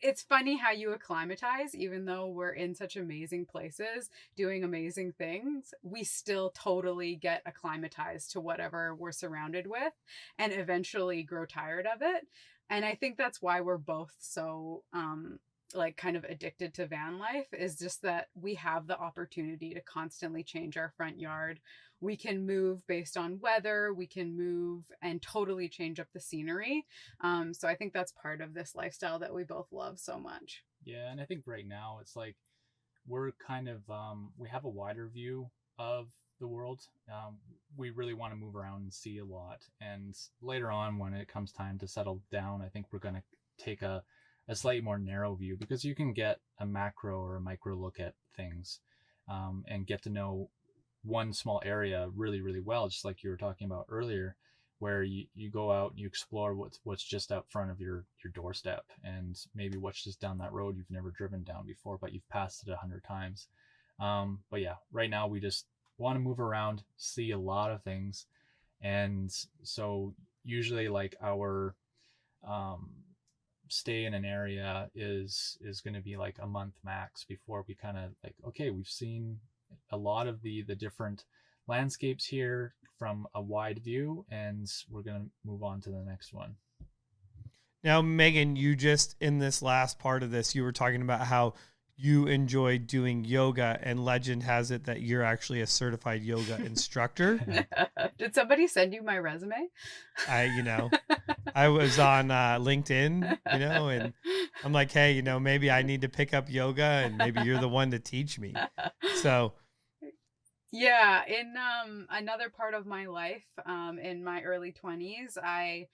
it's funny how you acclimatize, even though we're in such amazing places doing amazing things, we still totally get acclimatized to whatever we're surrounded with and eventually grow tired of it. And I think that's why we're both so, like kind of addicted to van life, is just that we have the opportunity to constantly change our front yard. We can move based on weather. We can move and totally change up the scenery. So I think that's part of this lifestyle that we both love so much. Yeah, and I think right now it's like we're kind of we have a wider view of the world. We really want to move around and see a lot. And later on, when it comes time to settle down, I think we're going to take a slightly more narrow view, because you can get a macro or a micro look at things and get to know one small area really, really well, just like you were talking about earlier, where you go out and you explore what's just out front of your doorstep, and maybe what's just down that road you've never driven down before, but you've passed it 100 times. But yeah, right now we just want to move around, see a lot of things. And so usually like our stay in an area is going to be like a month max before we kind of like, okay, we've seen a lot of the different landscapes here from a wide view, and we're going to move on to the next one. Now, Megan, you just, in this last part of this, you were talking about how you enjoy doing yoga, and legend has it that you're actually a certified yoga instructor. Did somebody send you my resume? I was on LinkedIn, and I'm like, hey, maybe I need to pick up yoga, and maybe you're the one to teach me. So yeah, in another part of my life, in my early 20s, I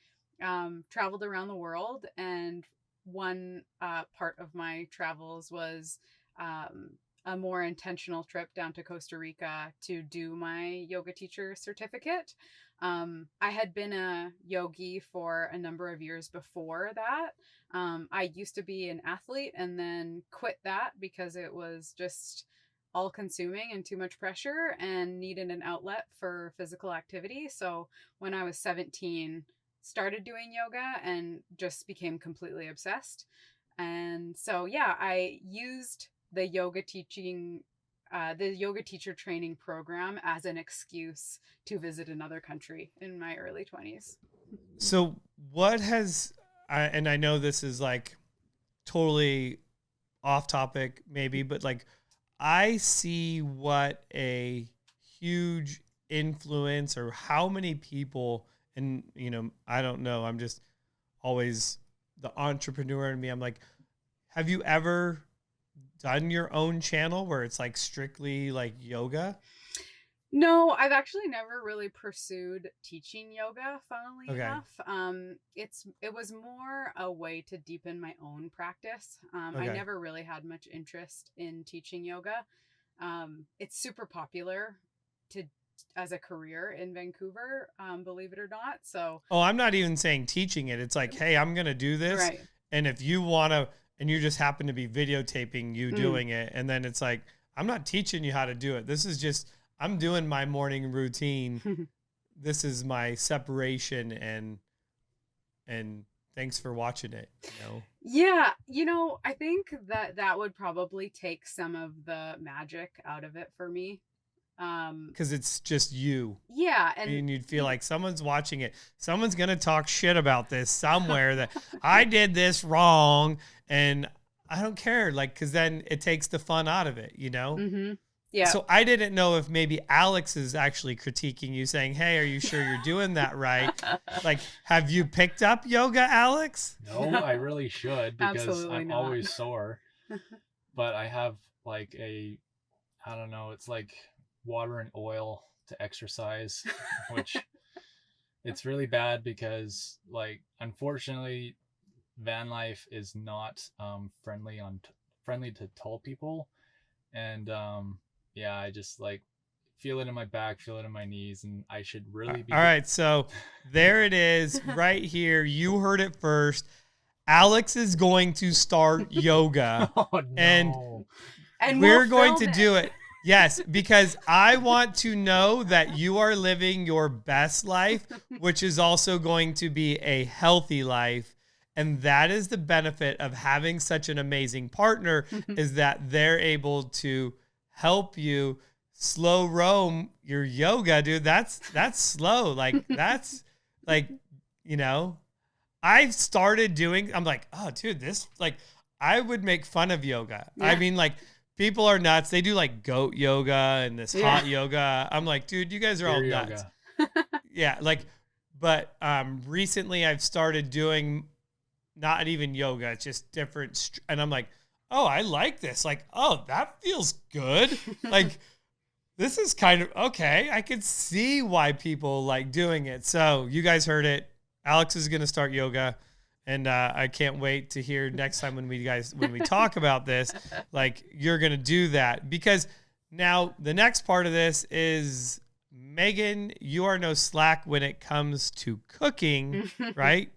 traveled around the world, and one part of my travels was a more intentional trip down to Costa Rica to do my yoga teacher certificate. I had been a yogi for a number of years before that. I used to be an athlete and then quit that because it was just all consuming and too much pressure and needed an outlet for physical activity. So when I was 17, started doing yoga and just became completely obsessed. And so, yeah, I used the yoga teacher training program as an excuse to visit another country in my early 20s. So what and I know this is like totally off topic maybe, but like I see what a huge influence, or how many people, and I don't know, I'm just always the entrepreneur in me. I'm like, have you ever done your own channel where it's like strictly like yoga? No, I've actually never really pursued teaching yoga, funnily enough. It was more a way to deepen my own practice. I never really had much interest in teaching yoga. It's super popular as a career in Vancouver, believe it or not. So I'm not even saying teaching it. It's like, hey, I'm going to do this. Right. And if you want to, and you just happen to be videotaping you doing it, and then it's like, I'm not teaching you how to do it. This is just, I'm doing my morning routine this is my separation, and thanks for watching it, Yeah, I think that would probably take some of the magic out of it for me. Because it's just you. Yeah, And you'd feel like someone's watching it. Someone's going to talk shit about this somewhere that I did this wrong, and I don't care. Like, because then it takes the fun out of it, Mm-hmm. Yeah. So I didn't know if maybe Alex is actually critiquing you, saying, hey, are you sure you're doing that right? Like, have you picked up yoga, Alex? No, I really should, because Absolutely I'm not. always sore. But I have like I don't know, it's like water and oil to exercise, which it's really bad because, like, unfortunately, van life is not friendly to tall people. And yeah, I just like feel it in my back, feel it in my knees, and I should really be. All right, so there it is right here. You heard it first. Alex is going to start yoga. Oh, no. And we're we'll going film to do it. Yes, because I want to know that you are living your best life, which is also going to be a healthy life. And that is the benefit of having such an amazing partner, is that they're able to help you slow roam your yoga, dude. That's slow. Like, that's like, I've started doing, I'm like, oh, dude, this, like, I would make fun of yoga. Yeah. I mean, like, people are nuts. They do like goat yoga and this hot yoga. I'm like, dude, you guys are all nuts. Yeah. Like, but recently I've started doing not even yoga. It's just different. And I'm like, oh, I like this. Like, oh, that feels good. Like, this is kind of okay. I could see why people like doing it. So you guys heard it. Alex is going to start yoga. And I can't wait to hear next time when we talk about this, like, you're going to do that. Because now the next part of this is, Megan, you are no slack when it comes to cooking, right?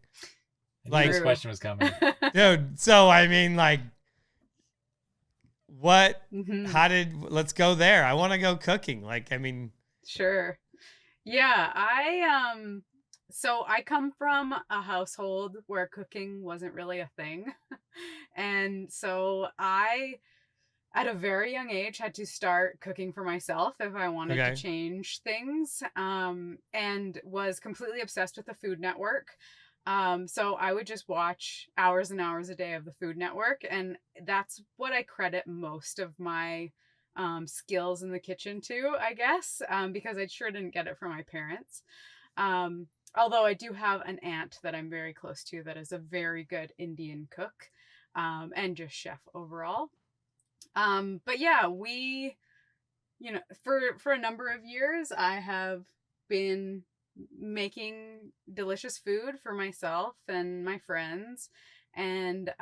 Like, this question was coming. Dude, so I mean, like, what, let's go there. I want to go cooking. Like, I mean. Sure. Yeah, so I come from a household where cooking wasn't really a thing. And so I, at a very young age, had to start cooking for myself if I wanted to change things, and was completely obsessed with the Food Network. So I would just watch hours and hours a day of the Food Network. And that's what I credit most of my skills in the kitchen to, I guess, because I sure didn't get it from my parents. Although I do have an aunt that I'm very close to that is a very good Indian cook, and just chef overall. But yeah, we, for a number of years, I have been making delicious food for myself and my friends. And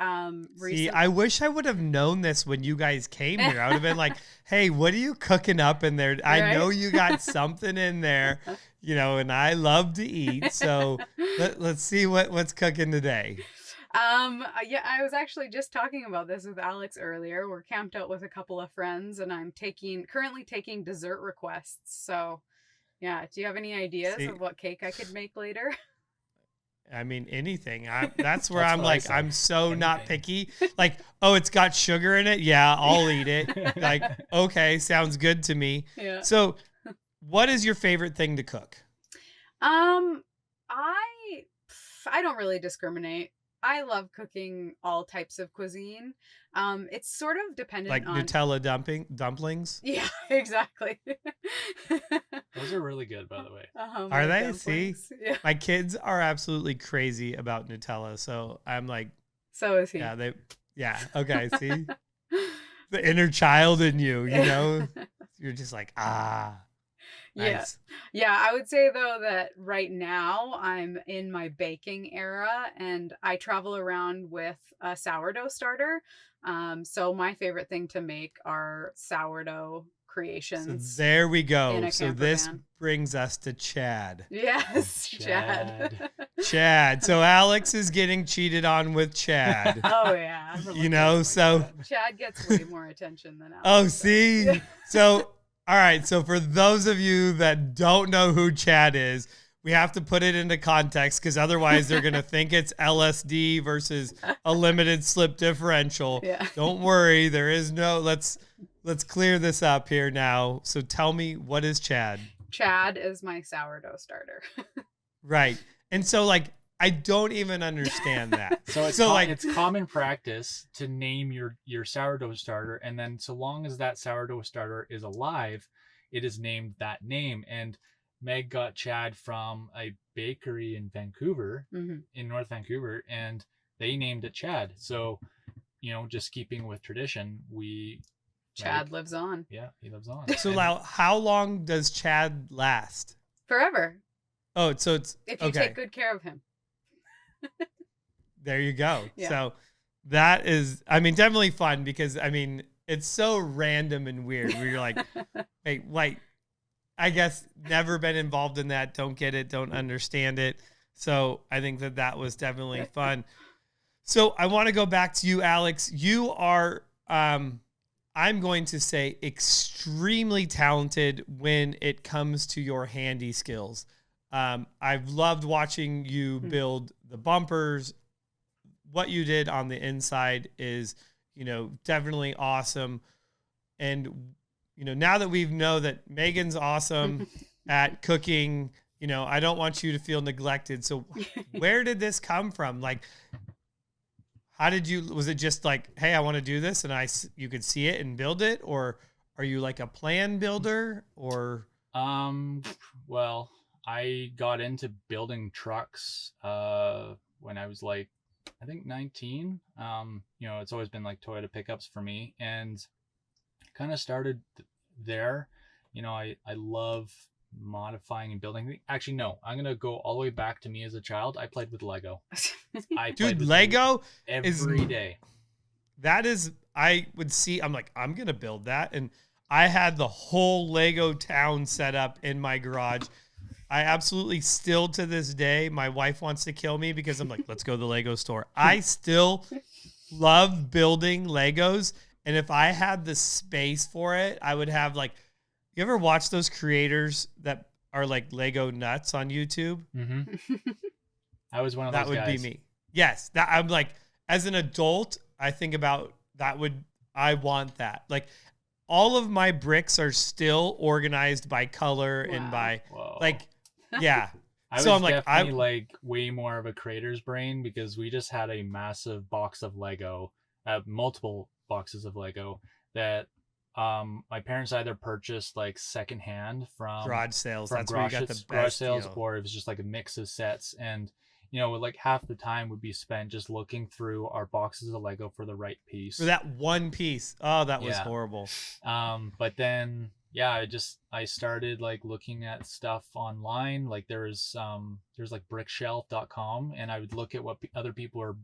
see, I wish I would have known this when you guys came here. I would have been like, hey, what are you cooking up in there? I know you got something in there, and I love to eat. So let's see what's cooking today. Yeah, I was actually just talking about this with Alex earlier. We're camped out with a couple of friends, and I'm currently taking dessert requests. So yeah, do you have any ideas of what cake I could make later? I mean, anything. That's where I'm like, I'm so not picky. Like, oh, it's got sugar in it. Yeah, I'll eat it. Like, okay, sounds good to me. Yeah. So what is your favorite thing to cook? I don't really discriminate. I love cooking all types of cuisine. It's sort of dependent like on Nutella dumplings. Yeah, exactly. Those are really good, by the way. Are they? Dumplings. See, yeah. My kids are absolutely crazy about Nutella, so I'm like, so is he. Yeah. Okay. See, the inner child in you, you're just like, nice. Yeah. I would say though that right now I'm in my baking era, and I travel around with a sourdough starter. So my favorite thing to make are sourdough creations. So there we go. So this van. Brings us to Chad. Yes, Chad. Chad. So Alex is getting cheated on with Chad. Oh yeah. So Chad gets way more attention than Alex. Oh, see? So All right. So for those of you that don't know who Chad is, we have to put it into context because otherwise they're going to think it's LSD versus a limited slip differential. Yeah. Don't worry. There is no, let's clear this up here now. So tell me, what is Chad? Chad is my sourdough starter. Right. And so like, I don't even understand that. So it's like, it's common practice to name your sourdough starter, and then so long as that sourdough starter is alive, it is named that name. And Meg got Chad from a bakery in Vancouver, in North Vancouver, and they named it Chad. So, just keeping with tradition, Chad lives on. Yeah, he lives on. So now, how long does Chad last? Forever. Oh, so it's if you take good care of him. There you go. Yeah. So that is, definitely fun because, it's so random and weird where you're like, wait, I guess never been involved in that. Don't get it. Don't understand it. So I think that was definitely fun. So I want to go back to you, Alex. You are, I'm going to say, extremely talented when it comes to your handy skills. I've loved watching you build the bumpers. What you did on the inside is, definitely awesome. And, now that we know that Megan's awesome at cooking, I don't want you to feel neglected. So where did this come from? Like, how did was it just like, hey, I want to do this and you could see it and build it? Or are you like a plan builder or? Well, I got into building trucks when I was like, I think 19. It's always been like Toyota pickups for me, and kind of started there. I love modifying and building. Actually, no, I'm gonna go all the way back to me as a child. I played with Lego. Dude, Lego every day. That is, I would see. I'm like, I'm gonna build that, and I had the whole Lego town set up in my garage. I absolutely still to this day, my wife wants to kill me because I'm like, let's go to the Lego store. I still love building Legos. And if I had the space for it, I would have like, you ever watch those creators that are like Lego nuts on YouTube? Mm-hmm. I was one of those guys. That would be me. Yes. I'm like, as an adult, I think about I want that. Like, all of my bricks are still organized by color and by yeah. So I'm like, like way more of a creator's brain because we just had a massive box of Lego, multiple boxes of Lego that my parents either purchased like secondhand from garage sales. From That's where you got the best garage sales, deal. or it was just like a mix of sets. And like half the time would be spent just looking through our boxes of Lego for the right piece. For that one piece. Oh, that was horrible. But then I started like looking at stuff online. Like there's like brickshelf.com, and I would look at what other people are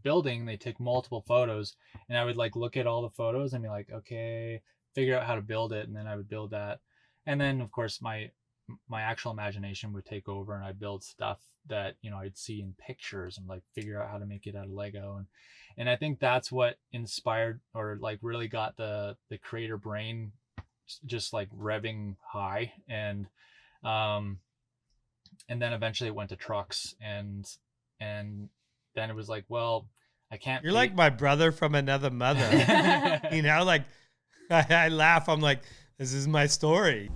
building. They take multiple photos, and I would like look at all the photos and be like, okay, figure out how to build it, and then I would build that. And then of course my actual imagination would take over, and I'd build stuff that I'd see in pictures and like figure out how to make it out of Lego. And I think that's what inspired or like really got the creator brain just like revving high. And then eventually it went to trucks, and then it was like, well, I can't. You're like my brother from another mother. Like I laugh. I'm like, this is my story.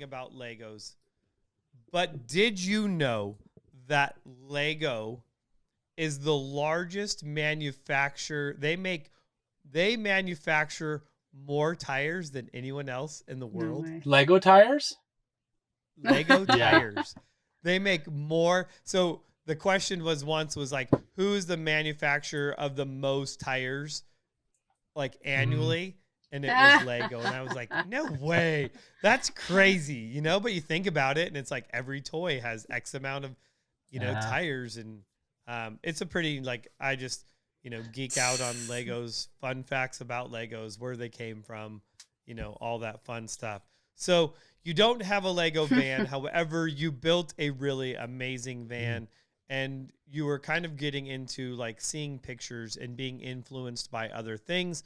About Legos, but did you know that Lego is the largest manufacturer? They manufacture more tires than anyone else in the world. Lego tires? Lego Yeah. tires. They make more. So the question was like, who's the manufacturer of the most tires, like annually? And it was Lego. And I was like, no way. That's crazy, But you think about it, and it's like every toy has X amount of, tires. And it's a pretty, like, I just, geek out on Legos, fun facts about Legos, where they came from, all that fun stuff. So you don't have a Lego van. However, you built a really amazing van, and you were kind of getting into like seeing pictures and being influenced by other things.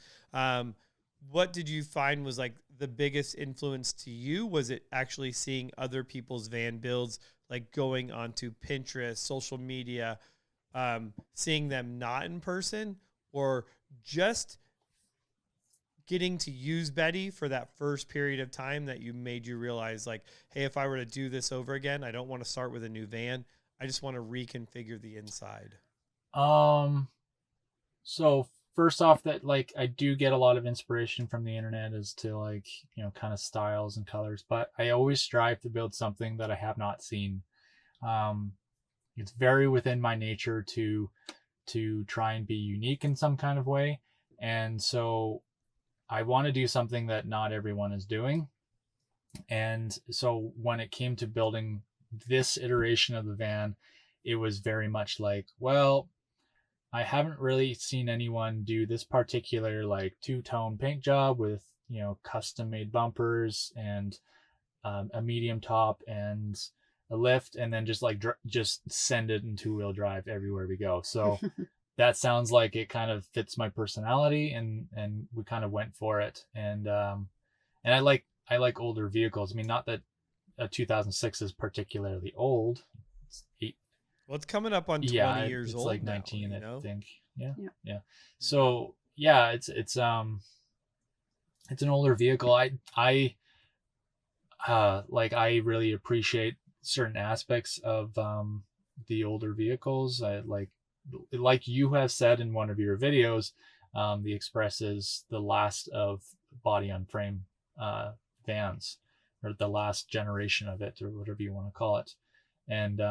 What did you find was like the biggest influence to you? Was it actually seeing other people's van builds, like going onto Pinterest, social media, seeing them not in person, or just getting to use Betty for that first period of time that you made you realize, like, hey, if I were to do this over again, I don't want to start with a new van. I just want to reconfigure the inside. So first off, that like I do get a lot of inspiration from the internet as to like, kind of styles and colors, but I always strive to build something that I have not seen. It's very within my nature to try and be unique in some kind of way. And so I want to do something that not everyone is doing. And so when it came to building this iteration of the van, it was very much like, well, I haven't really seen anyone do this particular like two-tone paint job with, custom made bumpers and a medium top and a lift, and then just like just send it in two-wheel drive everywhere we go. So that sounds like it kind of fits my personality, and we kind of went for it. And I like older vehicles. I mean, not that a 2006 is particularly old. It's Well, it's coming up on 20 years it's old. Like now, 19, I think. Yeah. So yeah, it's an older vehicle. I really appreciate certain aspects of the older vehicles. I like you have said in one of your videos, the Express is the last of body on frame vans, or the last generation of it, or whatever you want to call it. And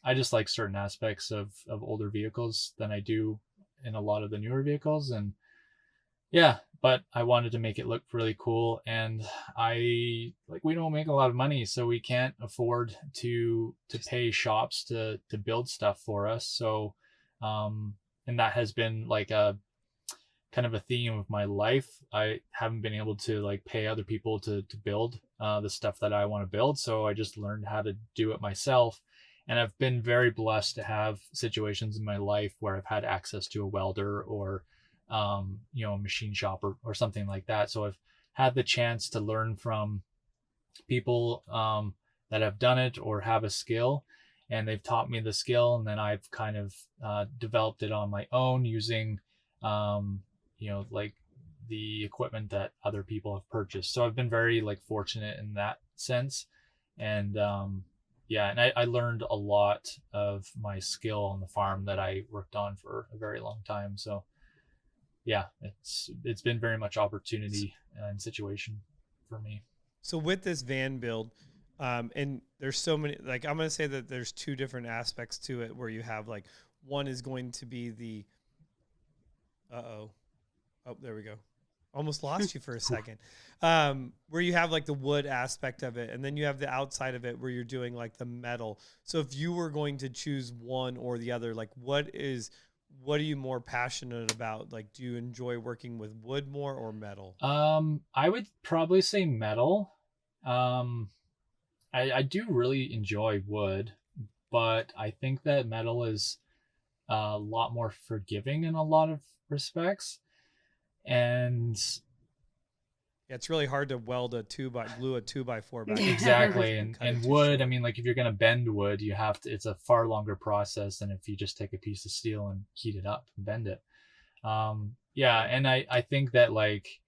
I just like certain aspects of older vehicles than I do in a lot of the newer vehicles. And yeah, but I wanted to make it look really cool. And we don't make a lot of money, so we can't afford to pay shops to build stuff for us. So, and that has been like a kind of a theme of my life. I haven't been able to like pay other people to build the stuff that I want to build. So I just learned how to do it myself. And I've been very blessed to have situations in my life where I've had access to a welder or, a machine shop or something like that. So I've had the chance to learn from people that have done it or have a skill, and they've taught me the skill. And then I've kind of developed it on my own using, like the equipment that other people have purchased. So I've been very like fortunate in that sense. And and I learned a lot of my skill on the farm that I worked on for a very long time. So yeah, it's been very much opportunity and situation for me. So with this van build, and there's so many, like, I'm going to say that there's two different aspects to it, where you have like, one is going to be the, oh, there we go. Almost lost you for a second. Where you have like the wood aspect of it, and then you have the outside of it where you're doing like the metal. So if you were going to choose one or the other, like what are you more passionate about? Like, do you enjoy working with wood more or metal? I would probably say metal. I do really enjoy wood, but I think that metal is a lot more forgiving in a lot of respects. And yeah, it's really hard to glue a 2x4 back. Exactly. And wood, I mean, like if you're going to bend wood, it's a far longer process than if you just take a piece of steel and heat it up and bend it. And I think that like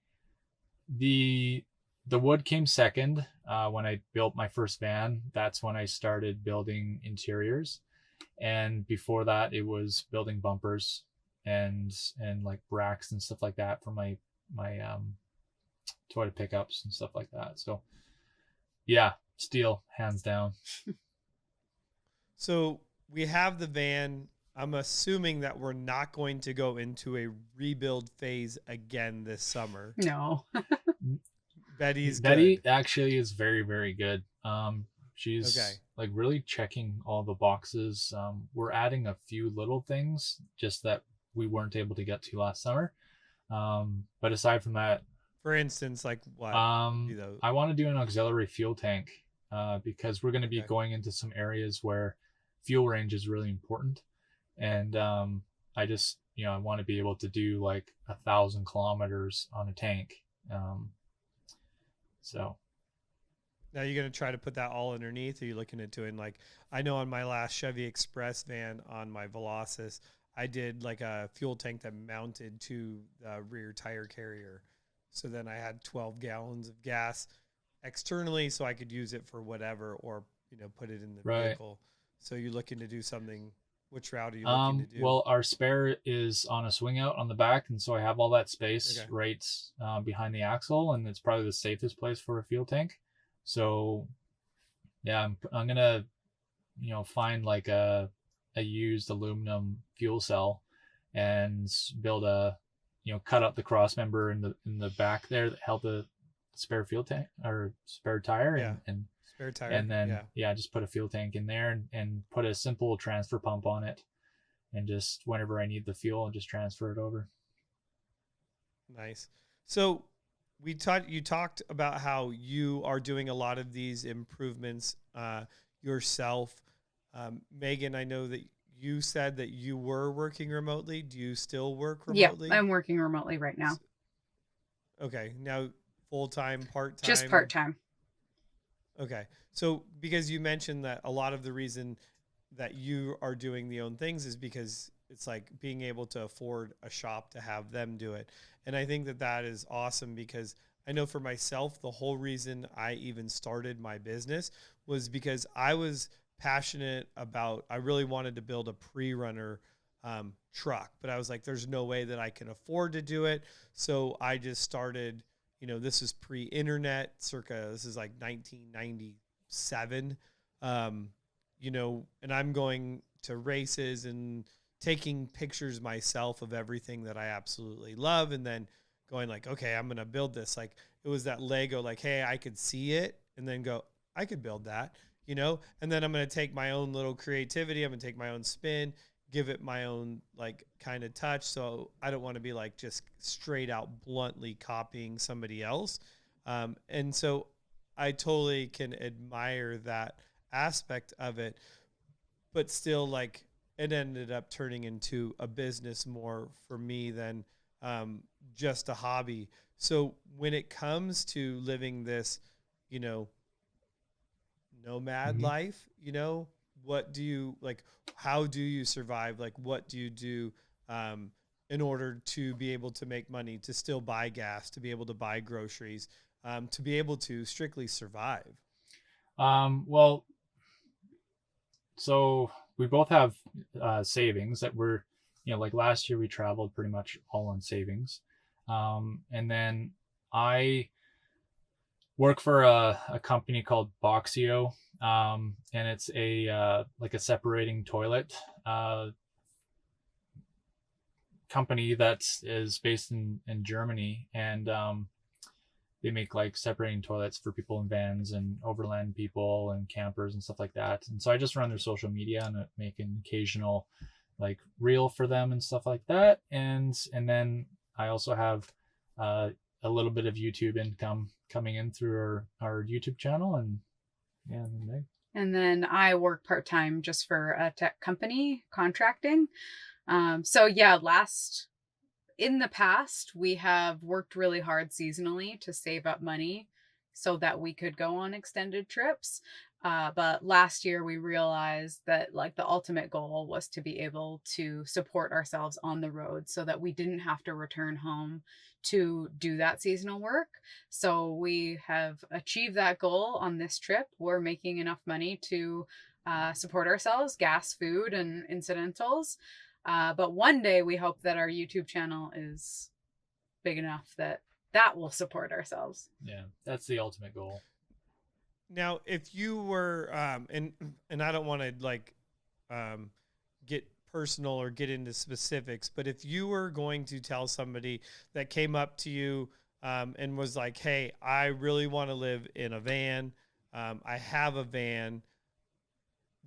the wood came second. When I built my first van, that's when I started building interiors. And before that, it was building bumpers and like racks and stuff like that for my Toyota pickups and stuff like that. So yeah, Steel, hands down. So we have the van. I'm assuming that we're not going to go into a rebuild phase again this summer. No. Betty's Betty good. actually is very, very good. She's Okay. like really checking all the boxes. We're adding a few little things just that we weren't able to get to last summer. But aside from that, For instance, like what? I want to do an auxiliary fuel tank because we're going to be Okay. going into some areas where fuel range is really important. And I just, I want to be able to do like 1,000 kilometers on a tank. So Now you're going to try to put that all underneath? Or are you looking at doing like, I know on my last Chevy Express van on my Velocis, I did like a fuel tank that mounted to the rear tire carrier. So then I had 12 gallons of gas externally so I could use it for whatever, or, put it in the Right. vehicle. So you're looking to do something. Which route are you looking to do? Well, our spare is on a swing out on the back, and so I have all that space Okay. right behind the axle, and it's probably the safest place for a fuel tank. So yeah, I'm gonna find like a used aluminum fuel cell and build a cut up the cross member in the back there that held the spare fuel tank or spare tire. Yeah. and Spare tire. and then just put a fuel tank in there and put a simple transfer pump on it, and just whenever I need the fuel, I'll just transfer it over. Nice. So you talked about how you are doing a lot of these improvements yourself. Megan, I know that you said that you were working remotely. Do you still work remotely? Yeah, I'm working remotely right now. Okay. Now full-time, part-time? Just part-time. Okay. So because you mentioned that a lot of the reason that you are doing the own things is because it's like being able to afford a shop to have them do it. And I think that that is awesome, because I know for myself, the whole reason I even started my business was because I was passionate about, I really wanted to build a pre-runner truck, but I was like, there's no way that I can afford to do it. So I just started, this is pre-internet, this is like 1997, and I'm going to races and taking pictures myself of everything that I absolutely love, and then going like, okay, I'm going to build this. Like, it was that Lego, like, hey, I could see it and then go, I could build that, and then I'm going to take my own little creativity. I'm going to take my own spin, give it my own like kind of touch. So I don't want to be like just straight out bluntly copying somebody else. And so I totally can admire that aspect of it, but still, like, it ended up turning into a business more for me than just a hobby. So when it comes to living this, nomad life, what do you like? How do you survive? Like, what do you do in order to be able to make money, to still buy gas, to be able to buy groceries, to be able to strictly survive? Well, so we both have savings that we're, like last year we traveled pretty much all on savings. And then I work for a company called Boxio, and it's like a separating toilet company that is based in Germany, and they make like separating toilets for people in vans and overland people and campers and stuff like that. And so I just run their social media and make an occasional like reel for them and stuff like that. And then I also have a little bit of YouTube income coming in through our YouTube channel. And then I work part-time just for a tech company contracting. So yeah, in the past, we have worked really hard seasonally to save up money so that we could go on extended trips. But last year we realized that like the ultimate goal was to be able to support ourselves on the road so that we didn't have to return home to do that seasonal work. So we have achieved that goal on this trip. We're making enough money to support ourselves, gas, food, and incidentals. But one day we hope that our YouTube channel is big enough that will support ourselves. Yeah, that's the ultimate goal. now if you were and I don't want to like get personal or get into specifics, but if you were going to tell somebody that came up to you and was like, hey, I really want to live in a van, I have a van,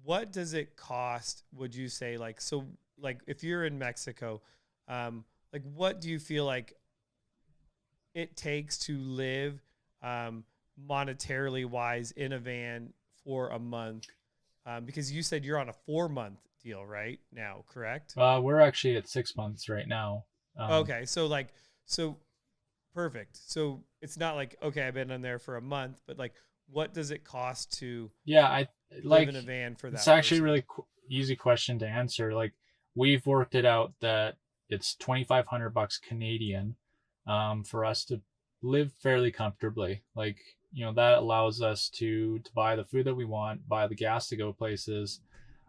what does it cost, would you say? Like, so like if you're in Mexico, like what do you feel like it takes to live monetarily wise in a van for a month? Because you said you're on a 4-month deal right now, correct? We're actually at 6 months right now. Okay. So perfect. So it's not like, okay, I've been in there for a month, but like, what does it cost to I live like in a van for that? it's actually a person? really easy question to answer. Like we've worked it out that it's $2,500 Canadian for us to live fairly comfortably. Like, that allows us to buy the food that we want, buy the gas to go places,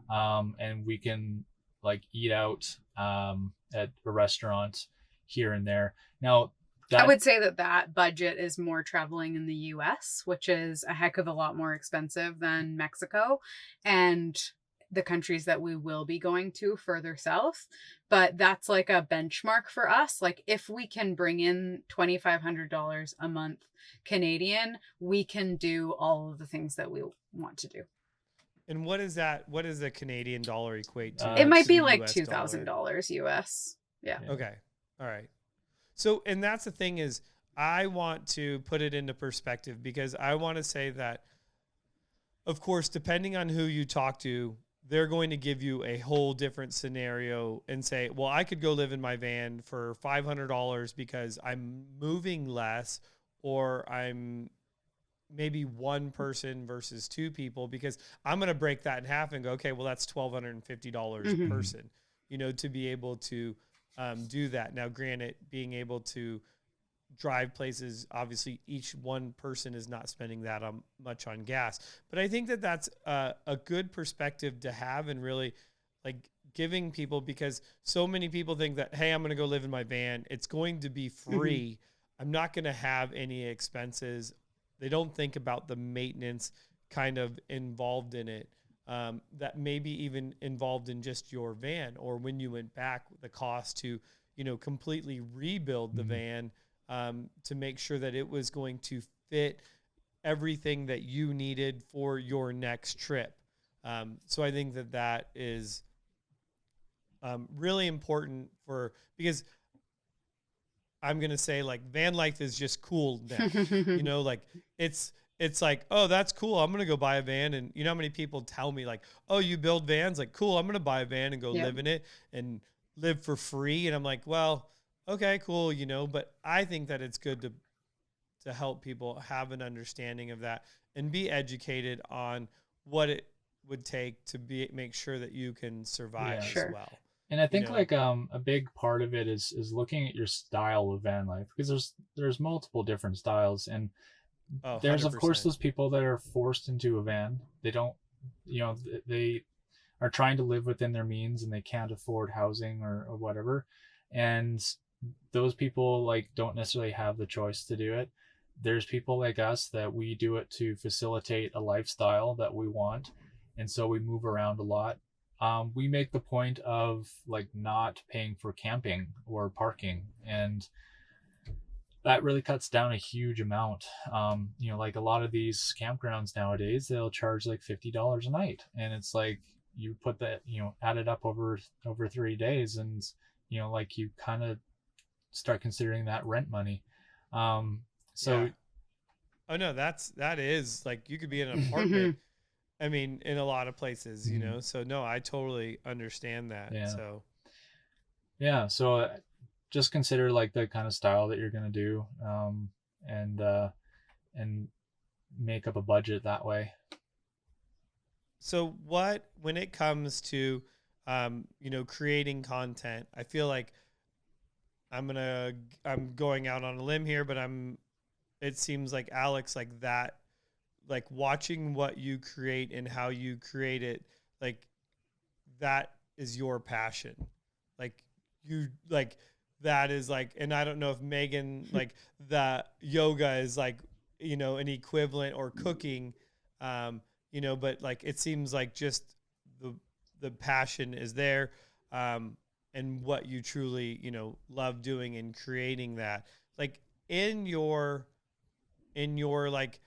and we can like eat out at a restaurant here and there. Now, I would say that budget is more traveling in the US, which is a heck of a lot more expensive than Mexico and the countries that we will be going to further south. But that's like a benchmark for us. Like if we can bring in $2,500 a month Canadian, we can do all of the things that we want to do. And what is that? What does the Canadian dollar equate to? It might be the like US $2,000 US. Yeah. Okay. All right. So, and that's the thing is, I want to put it into perspective because I want to say that, of course, depending on who you talk to, they're going to give you a whole different scenario and say, well, I could go live in my van for $500 because I'm moving less, or I'm maybe one person versus two people, because I'm going to break that in half and go, okay, well, that's $1,250 a person, to be able to do that. Now, granted, being able to drive places, obviously each one person is not spending that much on gas, but I think that that's a good perspective to have, and really like giving people, because so many people think that, hey, I'm going to go live in my van, it's going to be free, I'm not going to have any expenses. They don't think about the maintenance kind of involved in it, that maybe even involved in just your van, or when you went back, the cost to completely rebuild the van, to make sure that it was going to fit everything that you needed for your next trip. So I think that is really important because I'm going to say like van life is just cool now, like it's like, oh, that's cool, I'm going to go buy a van. And how many people tell me like, oh, you build vans? Like, cool, I'm going to buy a van and go live in it and live for free. And I'm like, well, okay, cool, but I think that it's good to help people have an understanding of that and be educated on what it would take to make sure that you can survive as well. And I think like a big part of it is looking at your style of van life, because there's multiple different styles, and there's 100%. Of course those people that are forced into a van. They don't, they are trying to live within their means and they can't afford housing or whatever, and those people like don't necessarily have the choice to do it. There's people like us that we do it to facilitate a lifestyle that we want, and so we move around a lot. We make the point of like not paying for camping or parking, and that really cuts down a huge amount. Like a lot of these campgrounds nowadays, they'll charge like $50 a night, and it's like you put that, add it up over 3 days, and like you kind of start considering that rent money. Oh no, that is like, you could be in an apartment. I mean, in a lot of places, so no, I totally understand that. So just consider like the kind of style that you're going to do, and make up a budget that way. So when it comes to, creating content, I feel like I'm going out on a limb here, but it seems like Alex, like that, like watching what you create and how you create it, like that is your passion. Like that is like, and I don't know if Megan, like the yoga is like, an equivalent, or cooking. You know, but like, it seems like just the passion is there. And what you truly, you know, love doing and creating that, like in your like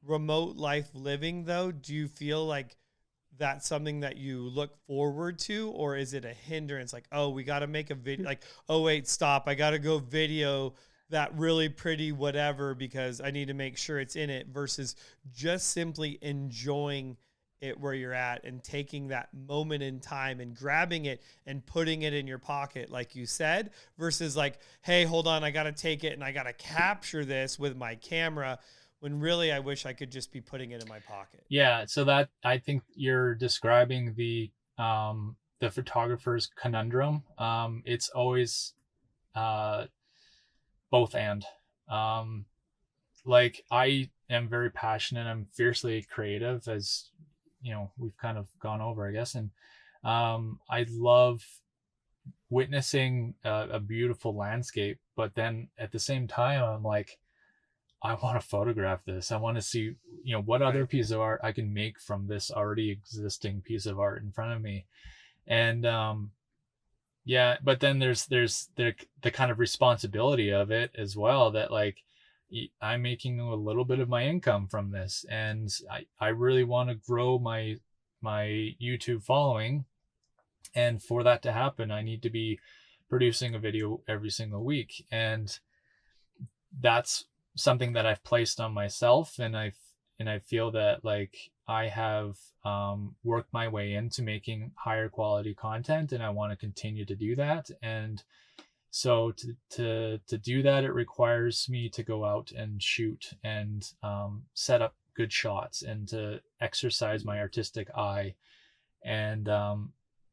remote life living though, do you feel like that's something that you look forward to, or is it a hindrance? Like, oh, we got to make a video, like, oh wait, stop, I got to go video that really pretty whatever because I need to make sure it's in it, versus just simply enjoying it where you're at and taking that moment in time and grabbing it and putting it in your pocket, like you said, versus like, hey, hold on, I got to take it and I got to capture this with my camera, when really I wish I could just be putting it in my pocket. Yeah, so that, I think you're describing the photographer's conundrum. It's always both and. Like, I am very passionate. I'm fiercely creative, as you know, we've kind of gone over, I guess. And I love witnessing a beautiful landscape, but then at the same time, I'm like, I want to photograph this. I want to see, you know, what other piece of art I can make from this already existing piece of art in front of me. And yeah, but then there's the kind of responsibility of it as well, that like, I'm making a little bit of my income from this, and I really want to grow my YouTube following, and for that to happen, I need to be producing a video every single week, and that's something that I've placed on myself, and I feel that like I have worked my way into making higher quality content, and I want to continue to do that. And so to do that, it requires me to go out and shoot and set up good shots and to exercise my artistic eye. And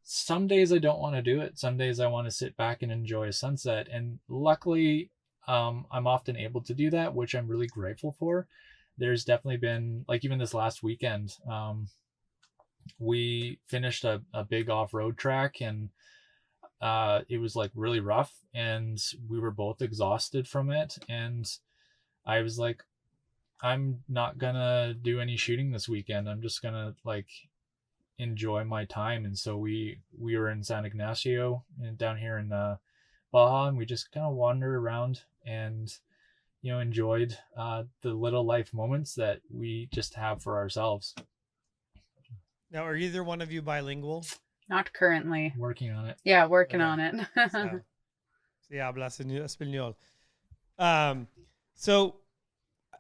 some days I don't want to do it. Some days I want to sit back and enjoy a sunset. And luckily, I'm often able to do that, which I'm really grateful for. There's definitely been, like, even this last weekend, we finished a big off-road track, and it was like really rough, and we were both exhausted from it. And I was like, I'm not gonna do any shooting this weekend. I'm just gonna like enjoy my time. And so we were in San Ignacio and down here in Baja, and we just kind of wandered around and, you know, enjoyed the little life moments that we just have for ourselves. Now, are either one of you bilingual? Not currently. Working on it. Yeah, working on it. Sí, hablas español. So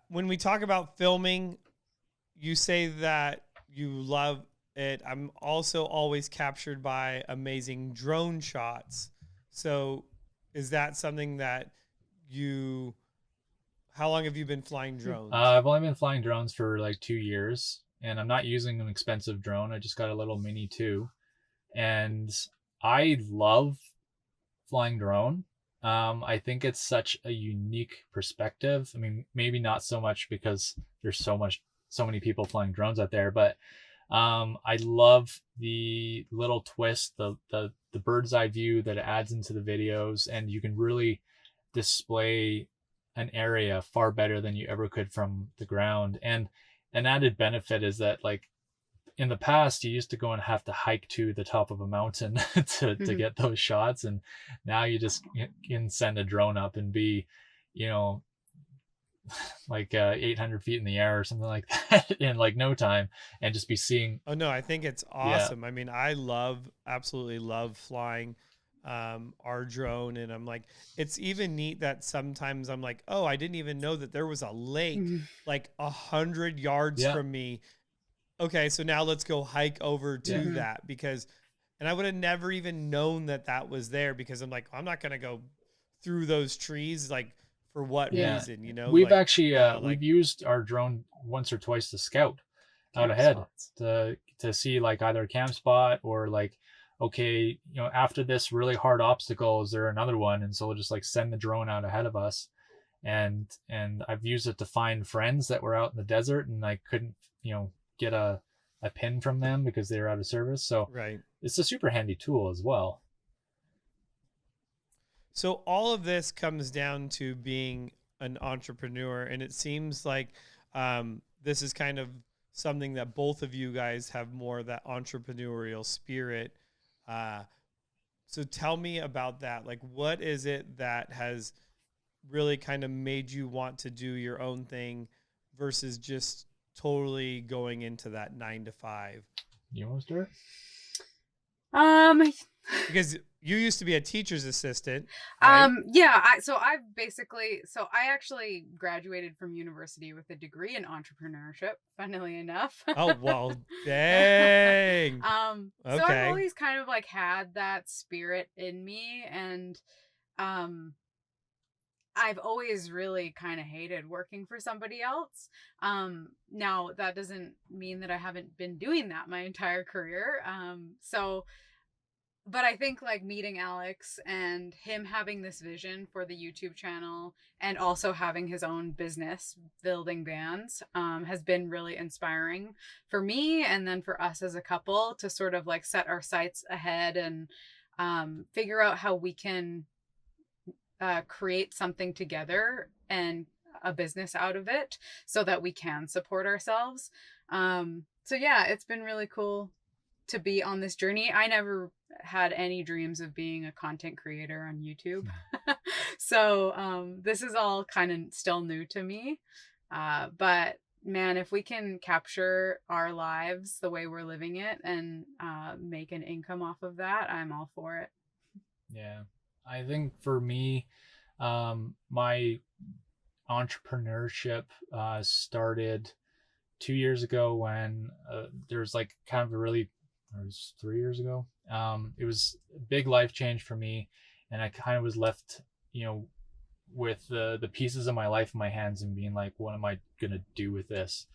when we talk about filming, you say that you love it. I'm also always captured by amazing drone shots. So is that something that how long have you been flying drones? I've only been flying drones for like 2 years, and I'm not using an expensive drone. I just got a little Mini 2. And I love flying drone. I think it's such a unique perspective. I mean, maybe not so much because there's so many people flying drones out there, but I love the little twist, the bird's eye view that it adds into the videos, and you can really display an area far better than you ever could from the ground. And an added benefit is that, like, in the past, you used to go and have to hike to the top of a mountain to get those shots. And now you just can send a drone up and be, you know, like 800 feet in the air or something like that in like no time, and just be seeing. Oh no, I think it's awesome. Yeah. I mean, I absolutely love flying our drone, and I'm like, it's even neat that sometimes I'm like, oh, I didn't even know that there was a lake like 100 yards from me. Okay, so now let's go hike over to that, because, and I would have never even known that was there, because I'm like, I'm not going to go through those trees, like, for what reason, you know? We've actually, we've used our drone once or twice to scout out ahead to see like either a camp spot, or like, okay, you know, after this really hard obstacle, is there another one? And so we'll just like send the drone out ahead of us. And I've used it to find friends that were out in the desert, and I couldn't, you know, get a pin from them because they were out of service. So it's a super handy tool as well. So all of this comes down to being an entrepreneur, and it seems like this is kind of something that both of you guys have more of that entrepreneurial spirit. So tell me about that. Like, what is it that has really kind of made you want to do your own thing versus just totally going into that 9 to 5? You want to start? Because you used to be a teacher's assistant. Right? Right? I actually graduated from university with a degree in entrepreneurship, funnily enough. Oh, well, dang. So I've always kind of like had that spirit in me, and I've always really kind of hated working for somebody else. Now that doesn't mean that I haven't been doing that my entire career. But I think like meeting Alex and him having this vision for the YouTube channel and also having his own business building vans has been really inspiring for me, and then for us as a couple to sort of like set our sights ahead and figure out how we can create something together and a business out of it so that we can support ourselves. So yeah, it's been really cool to be on this journey. I never had any dreams of being a content creator on YouTube. So this is all kind of still new to me. But man, if we can capture our lives the way we're living it and make an income off of that, I'm all for it. Yeah. I think for me, my entrepreneurship started 2 years ago when there's like kind of it was 3 years ago. It was a big life change for me, and I kind of was left, with the pieces of my life in my hands and being like, what am I going to do with this?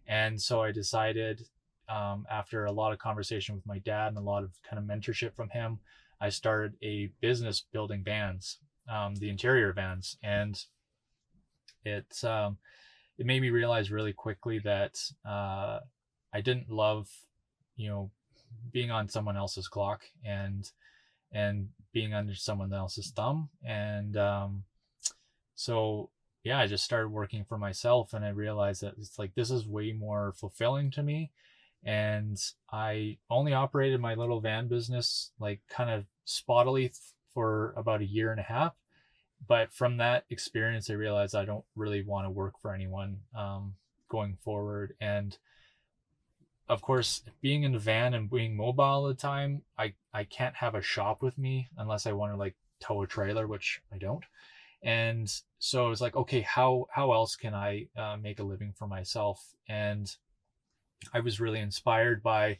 And so I decided, after a lot of conversation with my dad and a lot of kind of mentorship from him, I started a business building vans, the interior vans. And it made me realize really quickly that I didn't love, being on someone else's clock and being under someone else's thumb. And so yeah, I just started working for myself, and I realized that it's like, this is way more fulfilling to me. And I only operated my little van business like kind of spottily for about 1.5 years. But from that experience, I realized I don't really want to work for anyone going forward. And of course, being in the van and being mobile all the time, I can't have a shop with me unless I want to like tow a trailer, which I don't. And so I was like, okay, how else can I make a living for myself? And I was really inspired by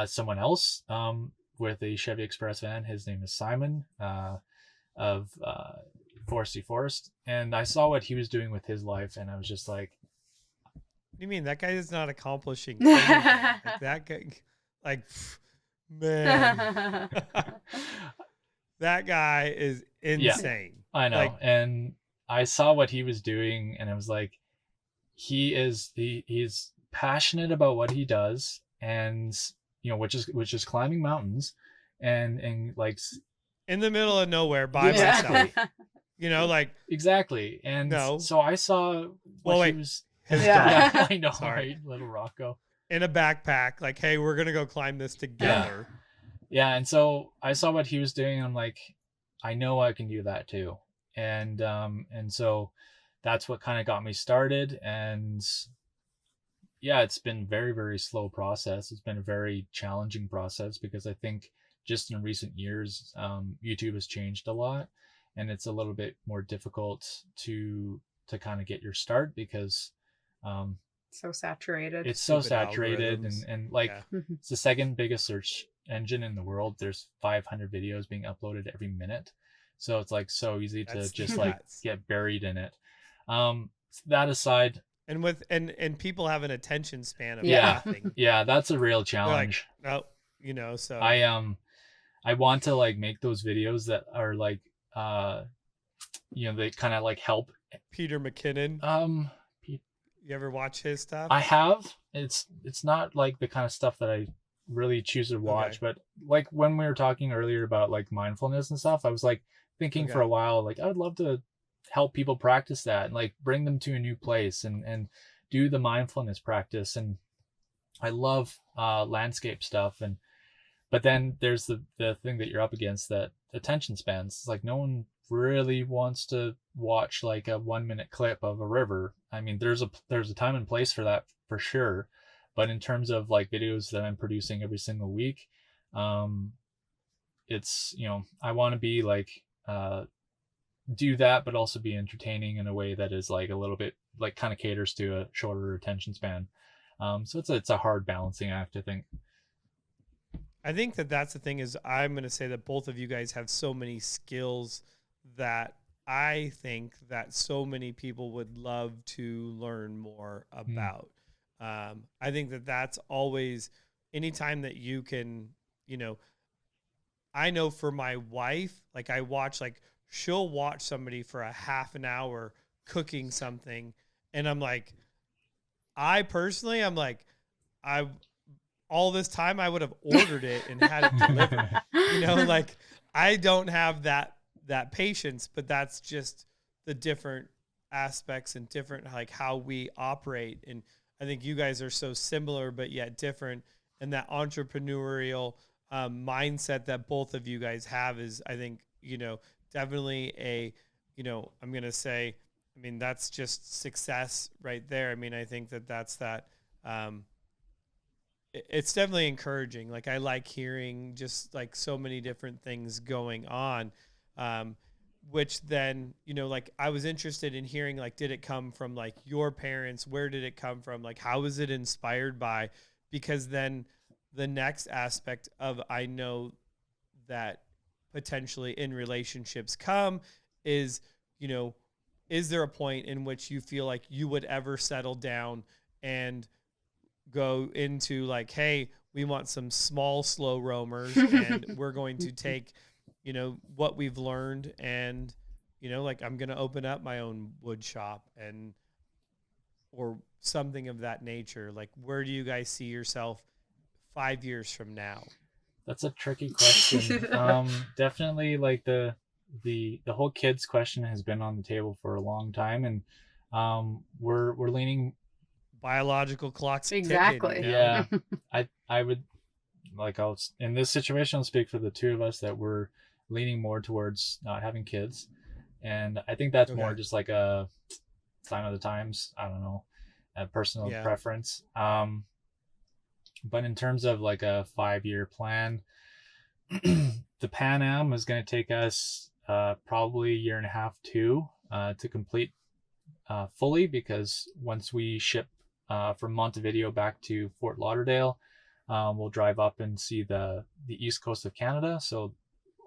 someone else with a Chevy Express van. His name is Simon of Foresty Forest. And I saw what he was doing with his life, and I was just like, what do you mean? That guy is not accomplishing anything. Like that guy, like, man. That guy is insane. Yeah, I know. Like, and I saw what he was doing, and I was like, he's passionate about what he does, and which is climbing mountains and like in the middle of nowhere by myself. Like exactly. And so I saw what he was. His dog. I know, right? Little Rocco. In a backpack, like, hey, we're gonna go climb this together. Yeah, and so I saw what he was doing. I'm like, I know I can do that too. And so that's what kind of got me started. And yeah, it's been a very, very slow process. It's been a very challenging process because I think just in recent years, YouTube has changed a lot, and it's a little bit more difficult to kind of get your start because so saturated. It's so saturated, and like it's the second biggest search engine in the world. There's 500 videos being uploaded every minute, so it's like so easy to just like get buried in it. That aside, and people have an attention span of nothing. Yeah, that's a real challenge. Like, so I want to like make those videos that are like they kind of like help. Peter McKinnon. You ever watch his stuff? I have. It's not like the kind of stuff that I really choose to watch, but like when we were talking earlier about like mindfulness and stuff, I was like thinking for a while, like I would love to help people practice that and like bring them to a new place and do the mindfulness practice. And I love landscape stuff, but then there's the thing that you're up against, that attention spans. It's like no one really wants to watch like a 1 minute clip of a river. I mean, there's a time and place for that for sure, but in terms of like videos that I'm producing every single week, it's, I want to be like do that, but also be entertaining in a way that is like a little bit like kind of caters to a shorter attention span. So it's a hard balancing act, I think. I think that's the thing, is I'm going to say that both of you guys have so many skills that I think that so many people would love to learn more about. I think that that's always, anytime that you can, I know for my wife, like I watch, like she'll watch somebody for a half an hour cooking something. And I'm like, I'm like, all this time I would have ordered it and had it delivered. Like I don't have that patience, but that's just the different aspects and different, like how we operate. And I think you guys are so similar, but yet different. And that entrepreneurial mindset that both of you guys have is, I think, definitely I'm going to say, I mean, that's just success right there. I mean, I think that's it's definitely encouraging. Like I like hearing just like so many different things going on, which then, like I was interested in hearing, like, did it come from like your parents? Where did it come from? Like, how was it inspired by? Because then the next aspect of, I know that potentially in relationships is, is there a point in which you feel like you would ever settle down and go into like, hey, we want some small, slow roamers and we're going to take, what we've learned and, like I'm going to open up my own wood shop or something of that nature. Like, where do you guys see yourself 5 years from now? That's a tricky question. Definitely like the whole kids question has been on the table for a long time, and we're leaning biological clocks exactly ticking, yeah. I would like, in this situation, I'll speak for the two of us, that we're leaning more towards not having kids, and I think that's more just like a sign of the times. I don't know, a personal preference. But in terms of like a 5-year plan, the Pan Am is going to take us probably a year and a half to complete fully, because once we ship from Montevideo back to Fort Lauderdale, we'll drive up and see the east coast of Canada. So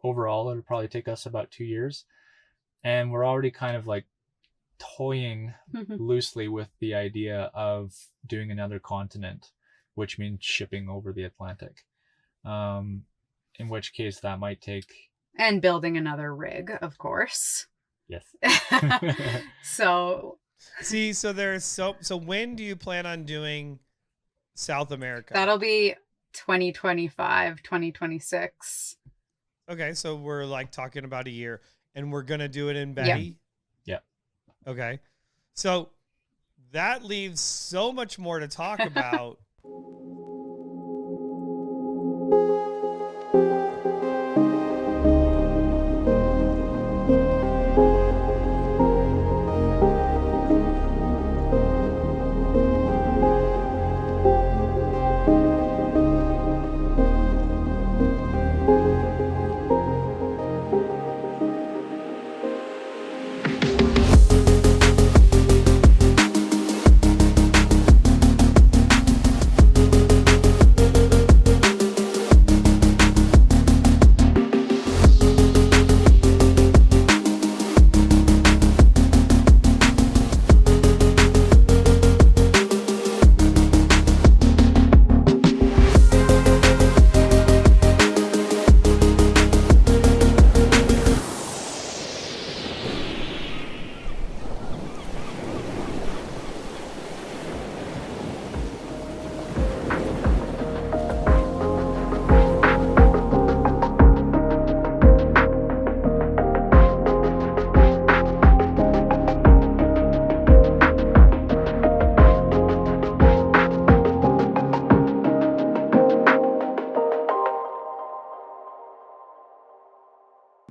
overall, it'll probably take us about 2 years. And we're already kind of like toying loosely with the idea of doing another continent, which means shipping over the Atlantic. In which case that might take... And building another rig, of course. Yes. So when do you plan on doing South America? That'll be 2025, 2026. Okay, so we're like talking about a year, and we're going to do it in Betty? Yeah. Okay. So that leaves so much more to talk about.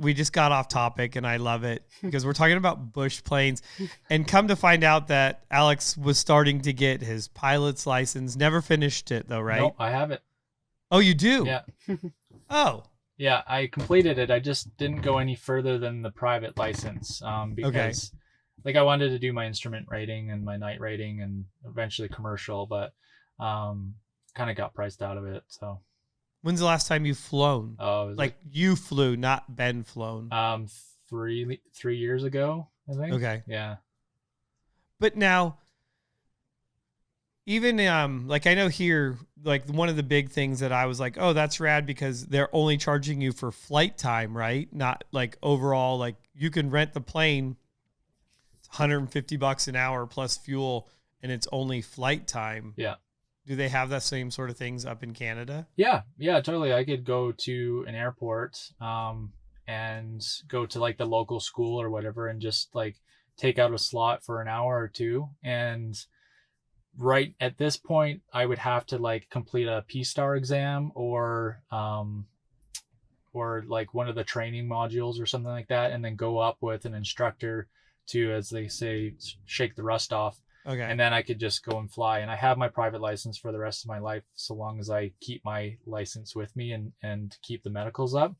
We just got off topic and I love it because we're talking about bush planes, and come to find out that Alex was starting to get his pilot's license. Never finished it though, right? No, I have it. Oh, you do? Yeah. Oh, Yeah, I completed it. I just didn't go any further than the private license because like I wanted to do my instrument rating and my night rating and eventually commercial, but kind of got priced out of it. So when's the last time you've flown? Like you flew, not been flown. 3 years ago, I think. Okay. Yeah. But now, even like I know here, like one of the big things that I was like, oh, that's rad because they're only charging you for flight time, right? Not like overall, like you can rent the plane, it's $150 an hour plus fuel, and it's only flight time. Yeah. Do they have that same sort of things up in Canada? Yeah, totally. I could go to an airport and go to like the local school or whatever and just like take out a slot for an hour or two. And right at this point, I would have to like complete a P-STAR exam or like one of the training modules or something like that, and then go up with an instructor to, as they say, shake the rust off. Okay. And then I could just go and fly. And I have my private license for the rest of my life, so long as I keep my license with me and keep the medicals up.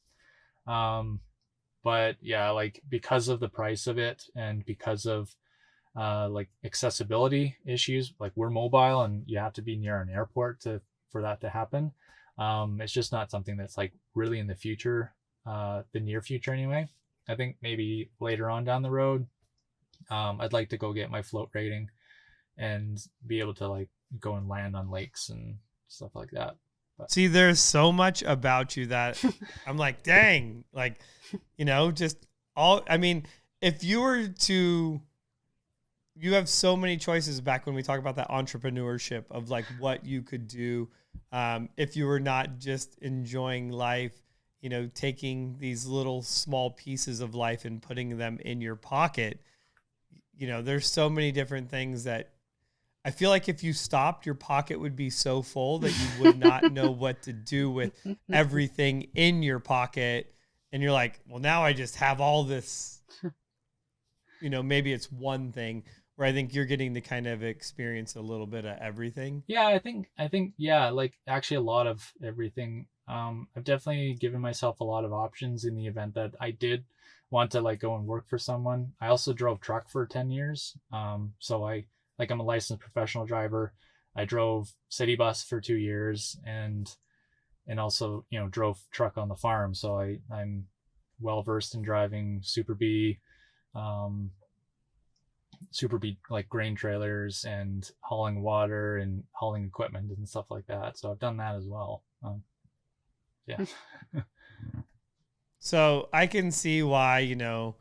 But yeah, like because of the price of it and because of like accessibility issues, like we're mobile and you have to be near an airport for that to happen. It's just not something that's like really in the future, the near future anyway. I think maybe later on down the road, I'd like to go get my float rating and be able to like go and land on lakes and stuff like that. But see, there's so much about you that I'm like, dang, like, you know, just all, I mean, if you were to, you have so many choices back when we talk about that entrepreneurship of like what you could do. If you were not just enjoying life, you know, taking these little small pieces of life and putting them in your pocket, you know, there's so many different things that I feel like if you stopped, your pocket would be so full that you would not know what to do with everything in your pocket. And you're like, well, now I just have all this, you know, maybe it's one thing where I think you're getting to kind of experience a little bit of everything. Yeah, I think, yeah, like actually a lot of everything. I've definitely given myself a lot of options in the event that I did want to like go and work for someone. I also drove truck for 10 years. So I'm a licensed professional driver. I drove city bus for 2 years and also, you know, drove truck on the farm. So I'm well versed in driving Super B like grain trailers and hauling water and hauling equipment and stuff like that. So I've done that as well. Yeah. So I can see why, you know,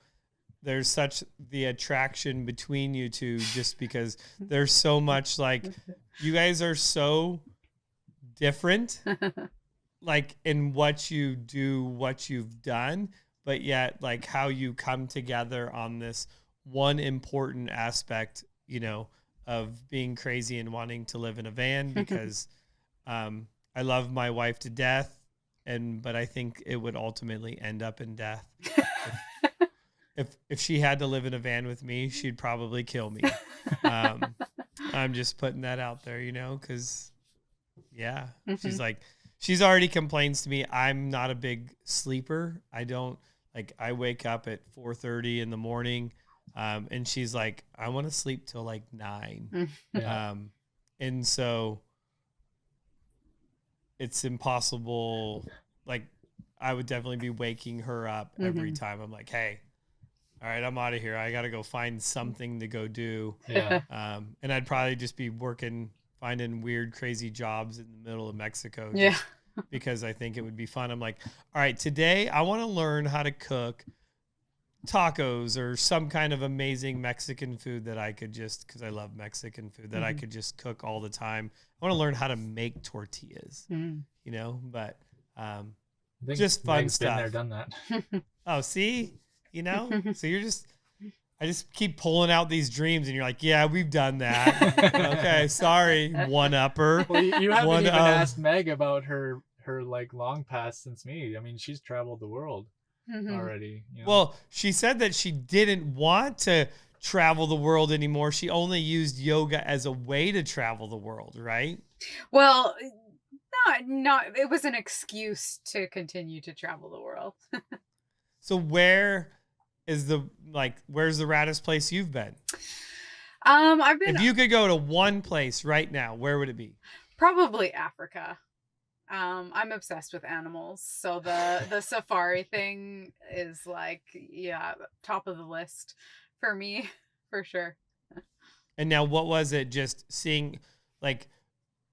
there's such the attraction between you two, just because there's so much, like, you guys are so different, like in what you do, what you've done, but yet like how you come together on this one important aspect, you know, of being crazy and wanting to live in a van, because I love my wife to death, but I think it would ultimately end up in death. If she had to live in a van with me, she'd probably kill me. I'm just putting that out there, you know, because, yeah, she's like, she's already complains to me. I'm not a big sleeper. I wake up at 4:30 in the morning, and she's like, I want to sleep till like 9. Yeah. And so it's impossible. Like, I would definitely be waking her up every time. I'm like, hey, all right, I'm out of here. I got to go find something to go do. Yeah. And I'd probably just be finding weird, crazy jobs in the middle of Mexico. Yeah. Because I think it would be fun. I'm like, all right, today I want to learn how to cook tacos or some kind of amazing Mexican food that I could just, because I love Mexican food, that I could just cook all the time. I want to learn how to make tortillas, you know, but I think just fun Meg's stuff. Been there, done that. Oh, see, you know, so I just keep pulling out these dreams and you're like, yeah, we've done that. Okay. Sorry. One upper. Well, you haven't even asked Meg about her like long past since me. I mean, she's traveled the world. already. You know? Well, she said that she didn't want to travel the world anymore. She only used yoga as a way to travel the world, right? Well, not it was an excuse to continue to travel the world. So where's the raddest place you've been? I've been If you could go to one place right now, where would it be? probably Africa. I'm obsessed with animals, so the safari thing is like, yeah, top of the list for me, for sure. And now what was it just seeing, like,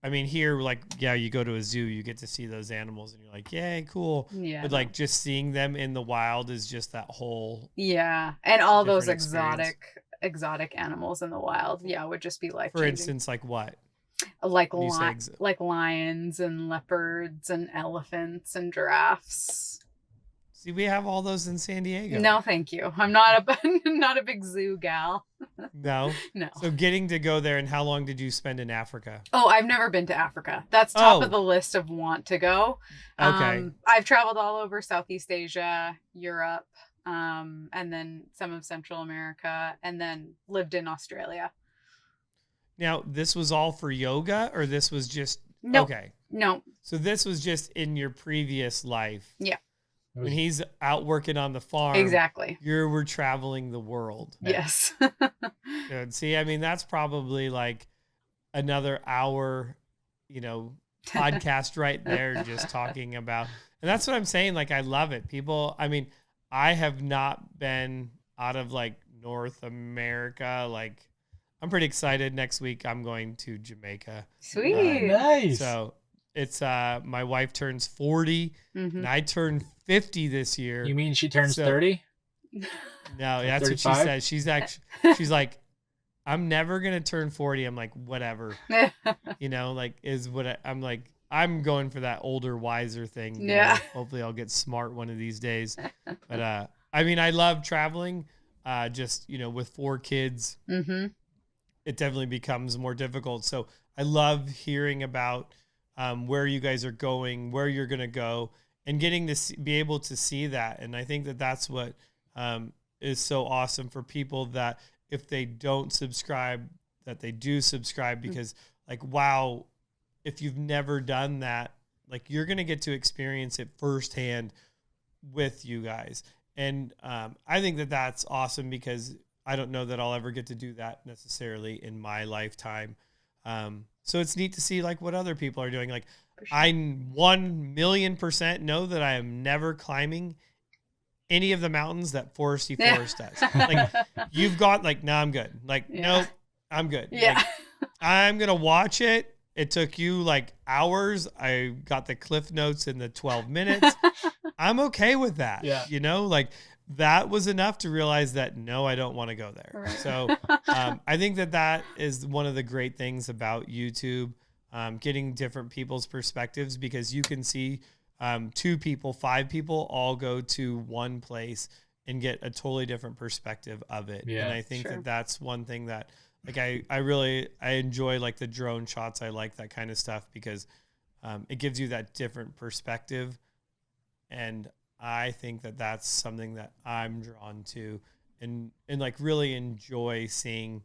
I mean, here, like, yeah, you go to a zoo, you get to see those animals and you're like, yay, cool. Yeah. But like just seeing them in the wild is just that whole, Yeah. And all those different exotic animals in the wild, yeah, would just be life for changing. instance, like what? Like When you say like lions and leopards and elephants and giraffes. See, we have all those in San Diego. No, thank you. I'm not not a big zoo gal. No? No. So getting to go there, and how long did you spend in Africa? Oh, I've never been to Africa. That's top Oh. of the list of want to go. Okay. I've traveled all over Southeast Asia, Europe, and then some of Central America, and then lived in Australia. Now, this was all for yoga, or this was just, Nope. okay. No. So this was just in your previous life. Yeah. When he's out working on the farm. Exactly. You were traveling the world. Yes. Good. See, I mean, that's probably like another hour, podcast right there, just talking about, and that's what I'm saying. Like, I love it. People, I mean, I have not been out of like North America. Like, I'm pretty excited. Next week, I'm going to Jamaica. Sweet. Nice. So it's, my wife turns 40 and I turned 50 this year. You mean she turns So- 30? No, that's what she 35? said. She's like, I'm never going to turn 40. I'm like, whatever, I'm like, I'm going for that older, wiser thing. Yeah. Hopefully I'll get smart one of these days. But, I mean, I love traveling, just, with 4 kids, it definitely becomes more difficult. So I love hearing about, where you guys are going, where you're going to go, and getting to be able to see that. And I think that that's what is so awesome for people, that if they don't subscribe, that they do subscribe, because like, wow, if you've never done that, like, you're going to get to experience it firsthand with you guys. And I think that that's awesome, because I don't know that I'll ever get to do that necessarily in my lifetime. So it's neat to see like what other people are doing. Like, For sure. I 1,000,000% know that I am never climbing any of the mountains that Foresty Forest does. Like, you've got like, no, I'm good. Like, Yeah. nope, I'm good. Yeah. Like, I'm going to watch it. It took you like hours. I got the cliff notes in the 12 minutes. I'm okay with that. Yeah. Like, that was enough to realize that, no, I don't want to go there. Right. So I think that is one of the great things about YouTube, getting different people's perspectives, because you can see 2 people, 5 people all go to one place and get a totally different perspective of it. Yeah, and I think sure. that that's one thing that, like, I really enjoy, like, the drone shots. I like that kind of stuff, because it gives you that different perspective. And I think that that's something that I'm drawn to, and like really enjoy seeing,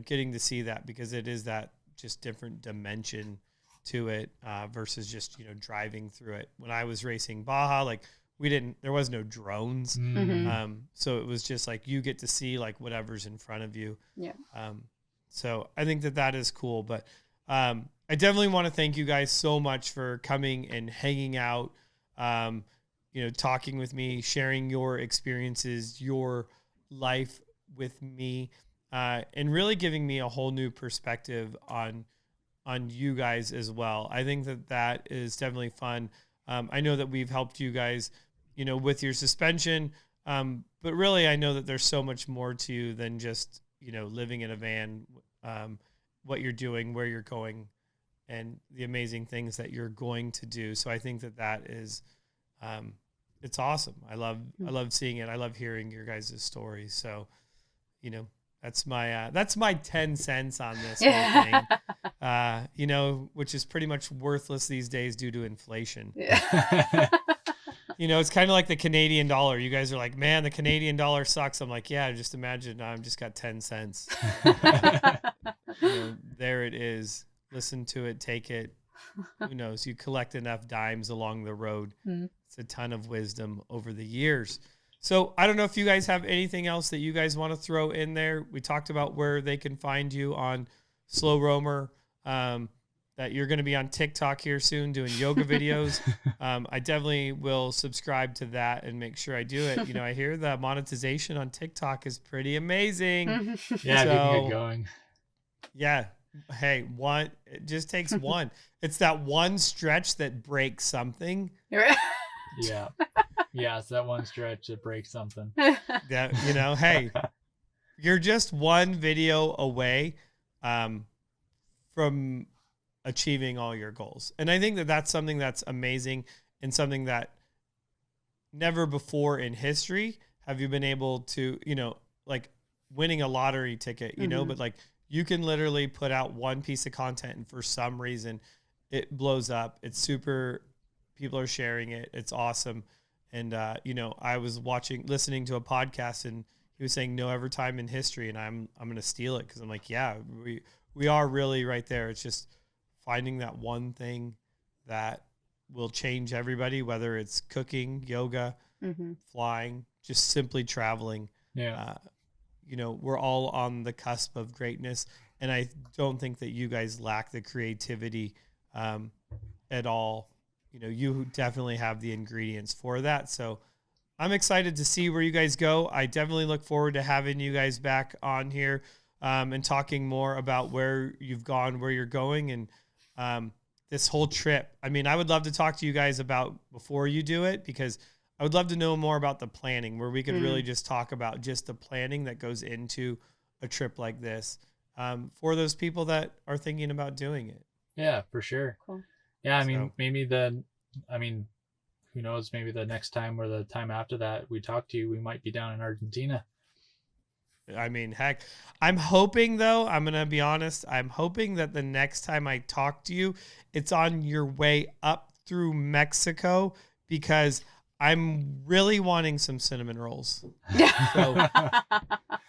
getting to see that, because it is that just different dimension to it, versus just, driving through it. When I was racing Baja, like, there was no drones. So it was just like, you get to see like whatever's in front of you. Yeah. So I think that is cool, but, I definitely want to thank you guys so much for coming and hanging out, talking with me, sharing your experiences, your life with me, and really giving me a whole new perspective on you guys as well. I think that is definitely fun. I know that we've helped you guys, with your suspension, but really I know that there's so much more to you than just, living in a van, what you're doing, where you're going, and the amazing things that you're going to do. So I think that is, it's awesome. I love seeing it. I love hearing your guys' stories. So, that's my 10 cents on this whole thing, which is pretty much worthless these days due to inflation. Yeah. You know, it's kind of like the Canadian dollar. You guys are like, man, the Canadian dollar sucks. I'm like, yeah, just imagine I've just got 10 cents. You know, there it is. Listen to it, take it. Who knows? You collect enough dimes along the road. It's a ton of wisdom over the years. So I don't know if you guys have anything else that you guys want to throw in there. We talked about where they can find you on Slow Roamer, that you're going to be on TikTok here soon doing yoga videos. I definitely will subscribe to that and make sure I do it. You know, I hear the monetization on TikTok is pretty amazing. Yeah, So, if you can get going. Yeah. Hey, it just takes one. It's that one stretch that breaks something. Yeah. Yeah, it's that one stretch that breaks something. That, you know, hey, you're just one video away from achieving all your goals. And I think that that's something that's amazing and something that never before in history have you been able to, you know, like winning a lottery ticket, you know, but like you can literally put out one piece of content and for some reason it blows up. It's super, people are sharing it. It's awesome. And, you know, I was listening to a podcast and he was saying no ever time in history. And I'm going to steal it. Cause I'm like, yeah, we are really right there. It's just finding that one thing that will change everybody, whether it's cooking, yoga, flying, just simply traveling. Yeah. You know, we're all on the cusp of greatness. And I don't think that you guys lack the creativity at all. You know, you definitely have the ingredients for that. So I'm excited to see where you guys go. I definitely look forward to having you guys back on here and talking more about where you've gone, where you're going, and this whole trip. I mean, I would love to talk to you guys about before you do it, because I would love to know more about the planning, where we could really just talk about just the planning that goes into a trip like this for those people that are thinking about doing it. Yeah, for sure. Cool. Yeah, I mean, who knows, maybe the next time or the time after that we talk to you, we might be down in Argentina. I mean, heck, I'm hoping, though, I'm going to be honest, I'm hoping that the next time I talk to you, it's on your way up through Mexico, because I'm really wanting some cinnamon rolls. So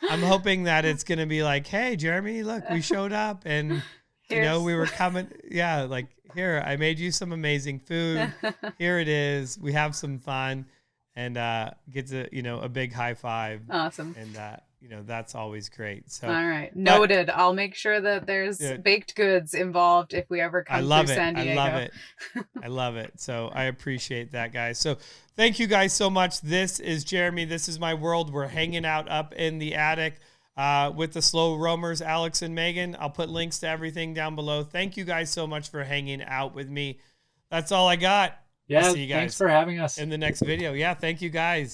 I'm hoping that it's going to be like, hey, Jeremy, look, we showed up and, you know, we were coming. Yeah, like, here, I made you some amazing food. Here it is. We have some fun and get to, you know, a big high five. Awesome. And, you know, that's always great. So, all right. Noted. I'll make sure that there's baked goods involved if we ever come through San Diego. I love it. I love it. So I appreciate that, guys. So thank you guys so much. This is Jeremy. This is my world. We're hanging out up in the attic with the Slow Roamers, Alex and Megan. I'll put links to everything down below. Thank you guys so much for hanging out with me. That's all I got. Yeah, I'll see you guys thanks for having us in the next video. Yeah, thank you guys.